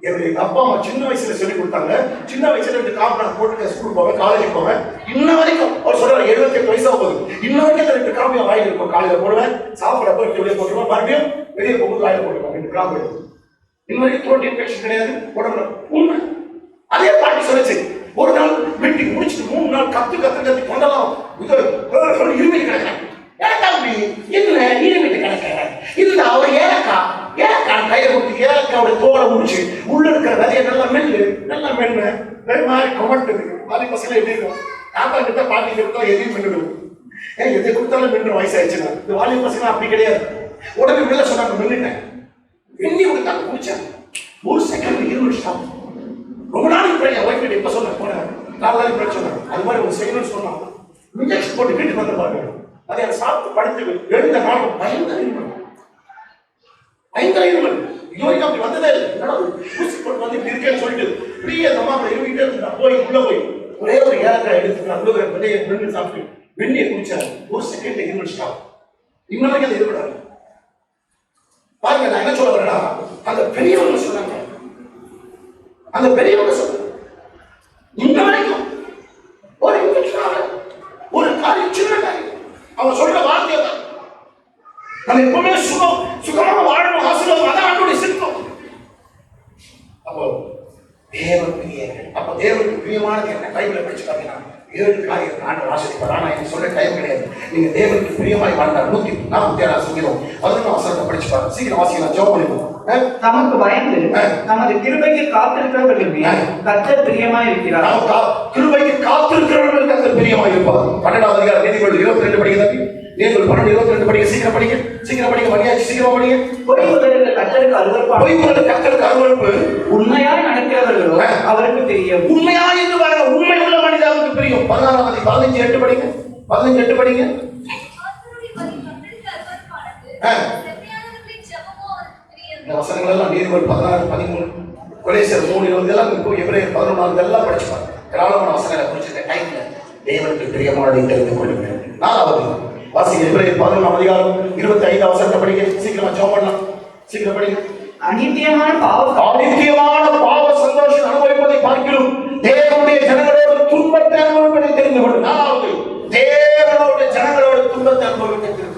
[SPEAKER 1] எங்க அப்பா அம்மா சின்ன வயசுல சொல்லி கொடுத்தாங்க. சின்ன வயசுல 2 கிராம்பு நான் போட்டு ஸ்கூல் போவேன், காலேஜ் போவேன். இன்ன வரைக்கும் அவர் சொல்றாரு 78 வயசா போகுது. இன்ன வரைக்கும் 2 கிராம்பு வாயில் இருக்கும். காலையில போடுவேன், சாப்பிடப்போ வெளியே போட்டுருவேன், மறுபடியும் வெளியே போகும்போது வாயில போட்டுருவேன் 2 கிராம்பு. இன்ன வரைக்கும் த்ரோட் இன்ஃபெக்ஷன் கிடையாது உடம்புல. உண்மை. அதே பாட்டி சொல்லுச்சு. ஒரு நாள் மீட்டிங் முடிச்சுட்டு 3 நாள் கத்து கொண்டலாம் இருமிட்டு கிடக்கிறேன். ஏன் என்ன இருமிட்டு கிடக்கிறேன் இந்த அவர் ஏலக்காய் கையை கொடுத்து ஏலக்காவோட தோலை முடிச்சு உள்ள இருக்கிற விதைய நல்லா மென்னு மாதிரி கமட்டுது. பாதி பசங்க எப்படி இருக்கும், தாத்தா கிட்ட பாட்டி கிட்ட எதையும் மென்னுடுவோம். எதை கொடுத்தாலும் மென்று வயசாயிடுச்சுன்னா இந்த வாலிப பசங்க அப்படி கிடையாது. உடனே வெளில சொன்னாங்க, மென்னுட்டேன். எண்ணி கொடுத்தாங்க, குடிச்சாங்க. 1 செகண்ட் இருமிட்டு ரொம்ப நாளைக்கு பிறகு ஒய்ஃப் கிட்ட இப்ப சொன்ன போன 4 நாளைக்கு பிறகு சொன்னாங்க. அது மாதிரி ஒரு செகண்ட் சொன்னாங்க. இன்ஜெக்ஷன் போட்டு வீட்டுக்கு வந்து பாருங்க. அதை சாப்பிட்டு படுத்து எழுந்த நாளும் பயங்கர இருமல். இது வரைக்கும் அப்படி வந்ததே இல்லை. ஊசி போட்டு வந்து இப்படி இருக்கேன்னு சொல்லிட்டு இப்படியே அந்த அம்மா இருமிட்டே இருந்தா போய் உள்ள போய் ஒரே ஒரு ஏலக்காய் எடுத்து அந்த விதையை வெண்ணி சாப்பிட்டு வெண்ணியை குடிச்சாரு. 1 செகண்ட்ல இருமல் ஸ்டாப். இன்ன வரைக்கும் அது இருக்கூடாது. பாருங்க நான் என்ன சொல்ல வரேன்னா, அந்த பெரியவங்க சொன்னாங்க, அந்த பெரியவங்க சொன்னாங்க இன்ன வரைக்கும் ஒரு இன்ஃபெக்ஷன் ஒரு காரியம் சின்ன காரியம் அவங்க சொல்ற வார்த்தையை தான் நம்ம எப்பவுமே சுகமாக வாழணும், ஆசீர்வாதம். அதான் ஆண்டோட சித்தம். அப்போ தேவனுக்கு பிரியமானது என்ன பைபிளை படிச்சு பார்த்தீங்கன்னா 7 காரியம் ஆண்டவர் ஆசீர்வாதம். ஆனா எனக்கு சொல்ற டைம் கிடையாது. நீங்க தேவனுக்கு பிரியமாய் வாழ்ந்தார் 147 சங்கீதம் 11 வசனத்தை படிச்சு பாருங்க. சீக்கிரம் வாசிக்கலாம், ஜெபம் பண்ணிடுவோம்.
[SPEAKER 2] நமக்கு பயந்து நமது கிருபைக்கு காத்திருக்கிறவர்கள் மேல் கர்த்தர் பிரியமாய் இருக்கிறார்.
[SPEAKER 1] கிருபைக்கு காத்திருக்கிறவர்கள் கர்த்தர் பிரியமாய் இருப்பார். 12வது அதிகாரம் நீதிமொழிகள் 22 படிக்கிறது. நீதிமொழிகள் 12:22 படிக்க. சீக்கிரம் படிக்க மணியாச்சு, சீக்கிரமா படிக்க.
[SPEAKER 2] பொய் முதலில் கர்த்தருக்கு அருவருப்பு, உண்மையாய் நடக்கிறவர்களோ அவருக்கு தெரியும்.
[SPEAKER 1] உண்மையாய் என்று பாருங்க, உண்மை உள்ள மனிதனுக்கு தெரியும். 15:8 படிங்க. 15:8 படிங்க. வசனங்கள் எல்லாம் நீதிமொழிகள் 16:13 கொலேசியர் 3:20 இதெல்லாம் எபிரேயர் 11 இதெல்லாம் படிச்சுப்பாங்க. ஏராளமான வசனங்களை குறிச்சிருக்க டைம்ல தேவனுக்கு பிரியமானதை தெரிந்து கொள்ளுங்கள். 4வது வாசிங்க, எபிரேயர் 11 அதிகாரம் 25 வசனத்தை படிங்க. சீக்கிரமா ஜெபம் பண்ணலாம், சீக்கிரம் படிங்க.
[SPEAKER 2] அநித்தியமான
[SPEAKER 1] பாவ சந்தோஷம் அனுபவிப்பதை பார்க்கிறோம் தேவனுடைய ஜனங்களோடு துன்பத்தை அனுபவிப்பதை தெரிந்து கொள்ளுங்கள். 4வது தேவனுடைய ஜனங்களோடு துன்பத்தை அனுபவிப்பதை தெரிந்து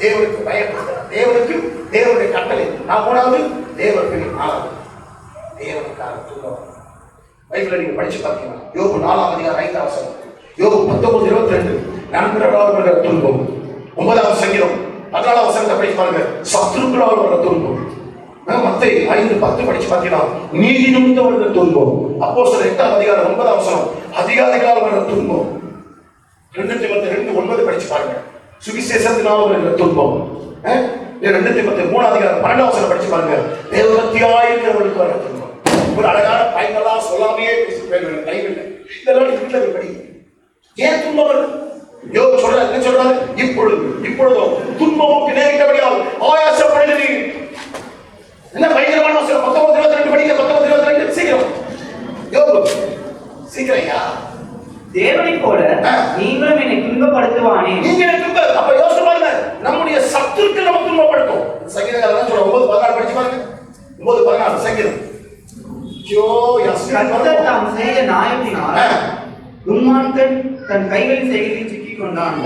[SPEAKER 1] தேவனுக்கு பயப்படுத்த தேவனுடைய கட்டளை. 3வது தேவனுக்கு 4வது தேவனுக்காக துன்பம். பைபிளை நீங்க படிச்சு பார்த்தீங்கன்னா யோபு 4ஆம் அதிகாரம் 5ஆம் வசனம், யோபு 19:22 நண்பர்களால் வருகிற துன்பம். 9வது சங்கீதம் 14ஆம் வசனத்தை படிச்சு பாருங்க, சத்துருக்களால் வருகிற துன்பம். மத்தேயு 5:10 படிச்சு பார்த்தீங்கன்னா நீதி நிமித்தம் வருகிற துன்பம். அப்போஸ்தலர் 8ஆம் அதிகாரம் 9ஆம் வசனம் அதிகாரிகளால் வருகிற துன்பம். 2 தீமோத்தேயு 2:9 படிச்சு பாருங்க, சுவிசேஷத்தினால் வருகிற துன்பம். 2 தீமோத்தேயு 3ஆம் அதிகாரம் 12ஆம் வசனம் படிச்சு பாருங்க, தேவபக்தியாய் இருக்கிறவர்களுக்கு வருகிற துன்பம். ஒரு அழகான பயங்களா சொல்லாமையே பேசுகிறேன், டைமில்லை. இதெல்லாம் வீட்டுல படி. ஏன் துன்பம் வருது? யோபு சொல்றாரு, என்ன சொல்றாரு? இப்பொழுதோ துன்பமுக்கு நேரிட்டபடியால் ஆயாசப்படுகிறீர்கள். என்ன பயங்கரமான வசனம். 19:22 படிங்க. 19:22 சீக்கிரம் யோபு சீக்கிரையா.
[SPEAKER 2] தேவனை போல நீங்களும் என்னை துன்பப்படுத்துவானே.
[SPEAKER 1] நீங்க துன்ப அப்ப யோசிச்சு பாருங்க, நம்முடைய சத்துருக்கு நம்ம துன்பப்படுத்தும். சங்கீதக்காரன் சொல்ற 9:14 படிச்சு பாருங்க. 9:14 சங்கீதம்.
[SPEAKER 2] கர்த்தர் தாம் செய்த நியாயத்தினால் துன்மார்க்கன் தன் கைகளில் செய்கையில் சிக்கிக் கொண்டான்.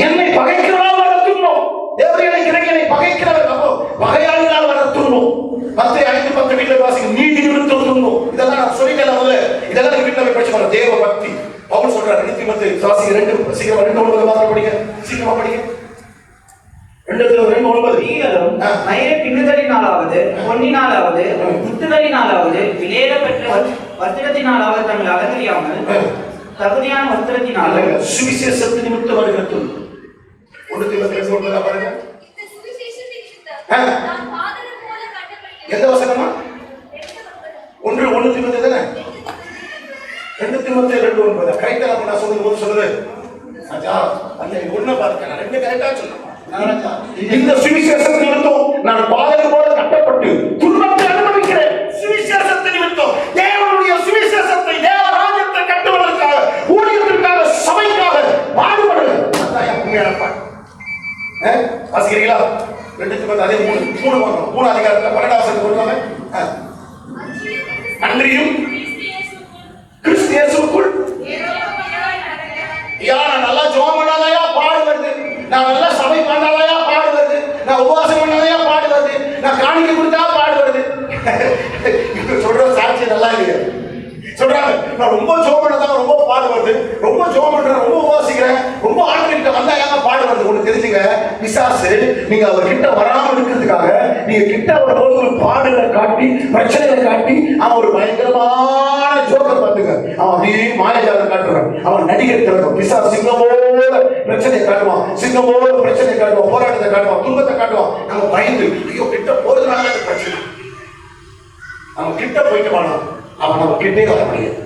[SPEAKER 1] என்னை பகைக்கிறவர்களால் வர துன்பம். தேவனை கிரகனை பகைக்கிறவர் அப்போ பகையாளிகளால் வர துன்பம். 10:5-10 வீட்டில் வாசிங்க, நீதி நிமித்தம் துன்பம். இதெல்லாம் நான் சொல்லிட்டேன் முதல்ல. இதெல்லாம் நீங்க வீட்டில் படிச்சு பாருங்க. தேவ பக்தி பவுல் சொல்றாரு. 2 தீமோத்தேயு வாசிங்க 2 சீக்கிரமா 2:9 மாத்திரம் படிங்க. சீக்கிரமா படிங்க. 2:9
[SPEAKER 2] நீங்களும் கிண்ணுதலினாலாவது பொன்னினாலாவது முத்துகளினாலாவது விலையேறப்பெற்ற வஸ்திரத்தினாலாவது தங்கள் அலங்கரியாமல் தகுதியான வஸ்திரத்தினால
[SPEAKER 1] சுவிசேஷத்து நிமித்தம் வருகிற துன்பம். ஒன்று தீமோத்தேயு சொல்றதா பாருங்க.
[SPEAKER 4] இந்த சுவிசேஷத்தை நிமித்தம் நான் பாதகம் போல கட்டப்பட்டேன்.
[SPEAKER 1] எந்த வசனமா? ஒன்று தீமோத்தேயு தானே? 2 தீமோத்தேயு 2:9. கரெக்டா நான் சொல்லும்போது சொல்லுது. ராஜா அந்த ஒண்ணு பாருங்க. நான் ரெண்டு கரெக்டா சொன்னேன். இந்த சுவிசேஷத்தை நிமித்தம் நான் பாதகம் போல கட்டப்பட்டு துன்பத்தை அனுபவிக்கிறேன். சுவிசேஷத்தை நிமித்தம் தேவனுடைய சுவிசேஷத்தை தேவ ராஜ்யத்தை கட்டுவதற்காக ஊழியத்திற்காக சபைக்காக பாடுபடுகிறேன். அதான் என் உண்மையான பாட்டு. வாசிக்கிறீங்களா? 2 தீமோத்தேயு அதே 3 அதிகாரத்துல 12 வசனம் சொல்றாங்க. நன்றியும் கிறிஸ்து இயேசுவுக்குள் நான் நல்லா ஜெபம் பண்ணாதயா பாடு வருது, நான் நல்லா சபை பண்ணாதயா பாடு வருது, நான் உபவாசம் பண்ணாதயா பாடு வருது, நான் காணிக்கை கொடுத்தா பாடு வருது. சொல்ற சாட்சி நல்லா இல்லையா? சொல்றாங்க நான் ரொம்ப ஜெபம் பண்ணதான் ரொம்ப பாடு வருது, ரொம்ப ஜெபம் பண்றேன், ரொம்ப உபவாசிக்கிறேன், ரொம்ப ஆண்டவர்கிட்ட வந்தா ஏன் பாடு வருது? ஒண்ணு தெரிஞ்சுங்க, பிசாசு நீங்க அவர் கிட்ட வராம இருக்கிறதுக்காக நீங்க கிட்ட வரும்போது ஒரு பாடுகளை காட்டி பிரச்சனைகளை காட்டி அவன் ஒரு பயங்கரமான ஜோக்கர் பார்த்துங்க, அவன் அப்படியே மாயஜாலம் காட்டுறான், அவன் நடிகர் திறக்கும். பிசாசு சிங்கம் போல பிரச்சனையை காட்டுவான், சிங்கம் போல பிரச்சனையை காட்டுவான், போராட்டத்தை காட்டுவான், துன்பத்தை காட்டுவான். நம்ம பயந்து ஐயோ கிட்ட போறதுனால அந்த பிரச்சனை, நம்ம கிட்ட போயிட்டு வாழலாம், அவன் நம்ம கிட்டே வர முடியாது.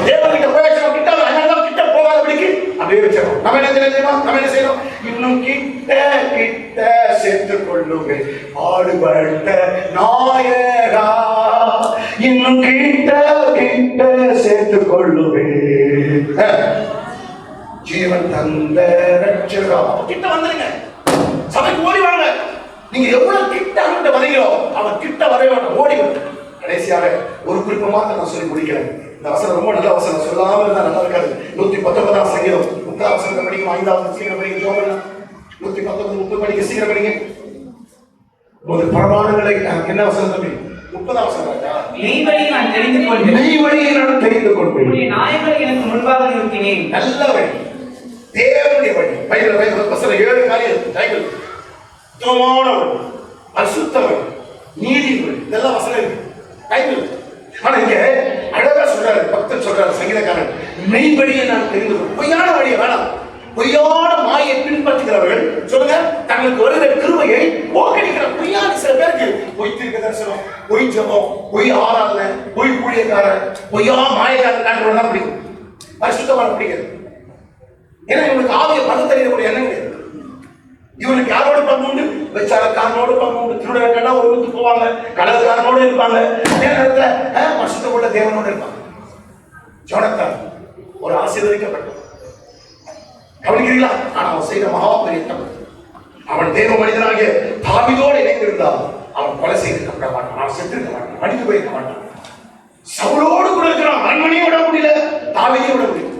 [SPEAKER 1] தேவன்கிட்ட போயாச்சு கிட்ட அதனால கிட்ட போகாதபடிக்கு அப்படியே வச்சிடும். நம்ம என்ன தெரியுமா? நம்ம என்ன செய்யணும்? இன்னும் கிட்ட கிட்ட சேர்த்துக் கொள்ளுங்க ஆடுபட்ட நாயகா, இன்னும் கிட்ட கிட்ட சேர்த்துக் கொள்ளுங்க ஜீவன் தந்த ரட்சகா. கிட்ட வந்துருங்க, சபைக்கு ஓடி வாங்க. நீங்க எவ்வளவு கிட்ட அவன்கிட்ட வரீங்களோ அவன் கிட்ட வர வேண்டாம், ஓடி வந்து. கடைசியாக ஒரு குறிப்பு மாத்திரம் நான் சொல்லி முடிக்கிறேன். இந்த வசனம் ரொம்ப நல்ல வசனம், சொல்லாம இருந்தா நல்லா இருக்காது. 119 சங்கீதம் 3 வசனத்தை படிக்கும், 5வது சீக்கிரம் படிக்க ஜோபண்ணா. 119 30 படிக்க சீக்கிரம் படிங்க. ஒரு பிரமாணங்களை என்ன வசனம் தம்பி? 30 வசனம்.
[SPEAKER 2] மெய்வழியை நான் தெரிந்து கொண்டேன்,
[SPEAKER 1] மெய்வழியை நான் தெரிந்து கொண்டேன்,
[SPEAKER 2] உம்முடைய நியாயங்களை எனக்கு முன்பாக நிறுத்தினேன்.
[SPEAKER 1] நல்ல வழி, தேவனுடைய வழி. பைபிள் வசனம் 7 காரியம் இருக்கு. பைபிள் சுத்தமான வழி, அசுத்த வழி, நீதி வழி, இதெல்லாம் வசனம் இருக்கு பைபிள். ஆனா இங்க அழகா சொல்றாரு, பக்தர் சொல்றாரு, சங்கீதக்காரன், மெய்வழியை நான் தெரிந்து கொண்டேன். பொய்யான வழியை வேணாம், பொய்யான மாயை பின்பற்றுகிறவர்கள் சொல்லுங்க, தங்களுக்கு வருகிற கிருபையை போக்கடிக்கிற பொய்யான சில பேருக்கு பொய் தீர்க்க தரிசனம், பொய் ஜெபம், பொய் ஆராதனை, பொய் ஊழியக்காரன், பொய்யா மாயக்காரன் காட்டுறவங்க பிடிக்கும், பரிசுத்தமான பிடிக்கிறது. ஏன்னா இவனுக்கு ஆவிய பகுத்தறியக்கூடிய எண்ணம் கிடையாது. இவனுக்கு யாரோட பங்கு உண்டு? வெச்சாரக்காரனோட பங்கு உண்டு. திருடர்கள்லாம் ஒரு வீட்டுக்கு போவாங்க, கலதுக்காரனோட இருப்பாங்க, அதே நேரத்துல பரிசுத்தமுள்ள தேவனோட இருப்பாங்க. ஜோனத்தான் ஒரு ஆசீர்வதிக்கப்பட்டவன், கவனிக்கிறீங்களா? ஆனா அவன் செய்த மகா பெரிய தவறு. அவன் தேவ மனிதனாகிய தாவீதோடு இணைந்திருந்தால் அவன் கொலை செய்திருக்க மாட்டான், அவன் செத்திருக்க மாட்டான், மடிந்து போயிருக்க மாட்டான். சவுலோடு கூட இருக்கிறான், அரண்மனையும் விட முடியல, தாவீதையும் விட முடியல.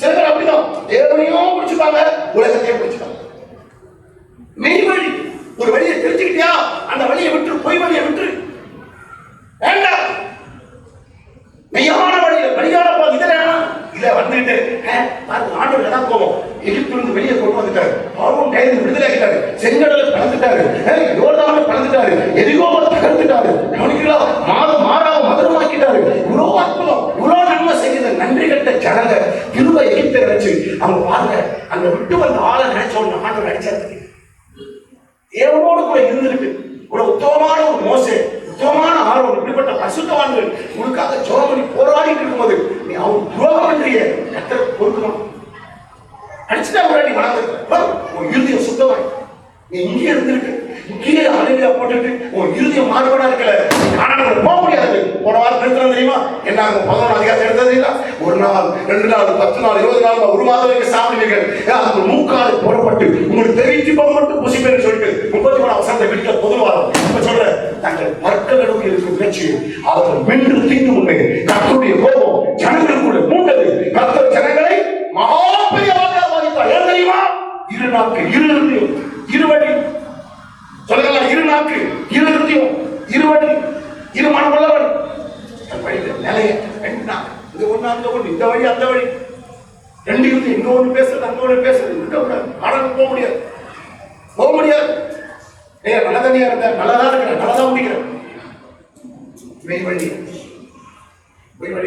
[SPEAKER 1] சில பேர் அப்படிதான், தேவனையும் பிடிச்சுப்பாங்க, உலகத்தையும் பிடிச்சுப்பாங்க. மெய் வழி, ஒரு வழியை தெரிஞ்சுக்கிட்டியா, அந்த வழியை விட்டு பொய் வழியை விட்டு வேண்டாம். மெய்யான வழியில வழியான இதை வந்துட்டு ஆண்டவர்கள் தான் போவோம். எகிப்திலிருந்து வெளியே கொண்டு வந்துட்டாரு, பார்வோன் கைது விடுதலை ஆகிட்டாரு, செங்கடலை பறந்துட்டாரு, யோர்தானை பறந்துட்டாரு, எரிகோவை தகர்த்துட்டாரு. கவனிக்கிறா, மாறாவ மதுரமாக்கிட்டாரு. இவ்வளோ அற்புதம், இவ்வளோ நன்மை செய்த நன்றி கட்ட ஜனங்க திரும்ப எகிப்தை நினைச்சு அவங்க பாருங்க, அந்த விட்டு வந்த ஆளை நினைச்ச உடனே ஆண்டவர் அடிச்சாரு. தேவனோடு கூட இருந்திருக்கு ஒரு உத்தமமான ஒரு மோசே, உத்தமமான ஆர்வம், இப்படிப்பட்ட பரிசுத்தவான்கள் உனக்காக ஜோமணி போராடிட்டு இருக்கும்போது நீ அவன் துரோகம் பண்றிய கர்த்தர் பொறுக்கணும். அடிச்சுட்டா முன்னாடி வளர்ந்து உன் இறுதியம் சுத்தமாய் நீ இங்கே இருந்திருக்கு, இங்கேயே அலையில போட்டுட்டு உன் இறுதியம் மாறுபாடா இருக்கல, ஆனால் போக முடியாது. போன வாரம் எடுத்துறது தெரியுமா என்ன? 11 அதிகாரத்தை எடுத்தது தெரியுமா? 1 நாள் 2 நாள் 10 நாள் 20 நாள் 1 மாதம் வரைக்கும் சாப்பிடுவீர்கள், அது மூக்காலை போடப்பட்டு உங்களுக்கு தெரிவித்து போக மட்டும் புசிப்பேன்னு சொல்லிட்டு 33 அவசரத்தை விடுக்க பொதுவாரம் இப்ப சொல்ற தங்கள் பற்களுக்கு இருக்கும் பேச்சு அவர்கள் மென்று தீண்டு முன்னே கர்த்தருடைய கோபம் ஜனங்களுக்குள்ள மூண்டது. கர்த்தர் ஜனங்களை மகா பெரிய வாதித்தார். ஏன் தெரியுமா? 2 நாட்கள் 2 இருதயம் 2 வழி சொல்லுங்க, 2 நாட்கள் 2 இருதயம் 2 வழி 2 மனமுள்ளவன் நிலைய 2 நாள் இது ஒண்ணு அந்த ஒண்ணு, இந்த வழி அந்த வழி 2 இருந்து இங்க ஒண்ணு பேசுறது அங்க ஒண்ணு பேசுறது இருக்கக்கூடாது. ஆனால் போக முடியாது, போக முடியாது. நல்ல தண்ணியா இருந்தா நல்லதா மெய் வழி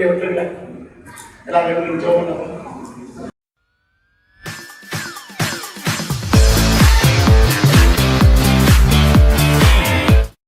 [SPEAKER 1] விட்டுருங்க எல்லாரும் ஜோம்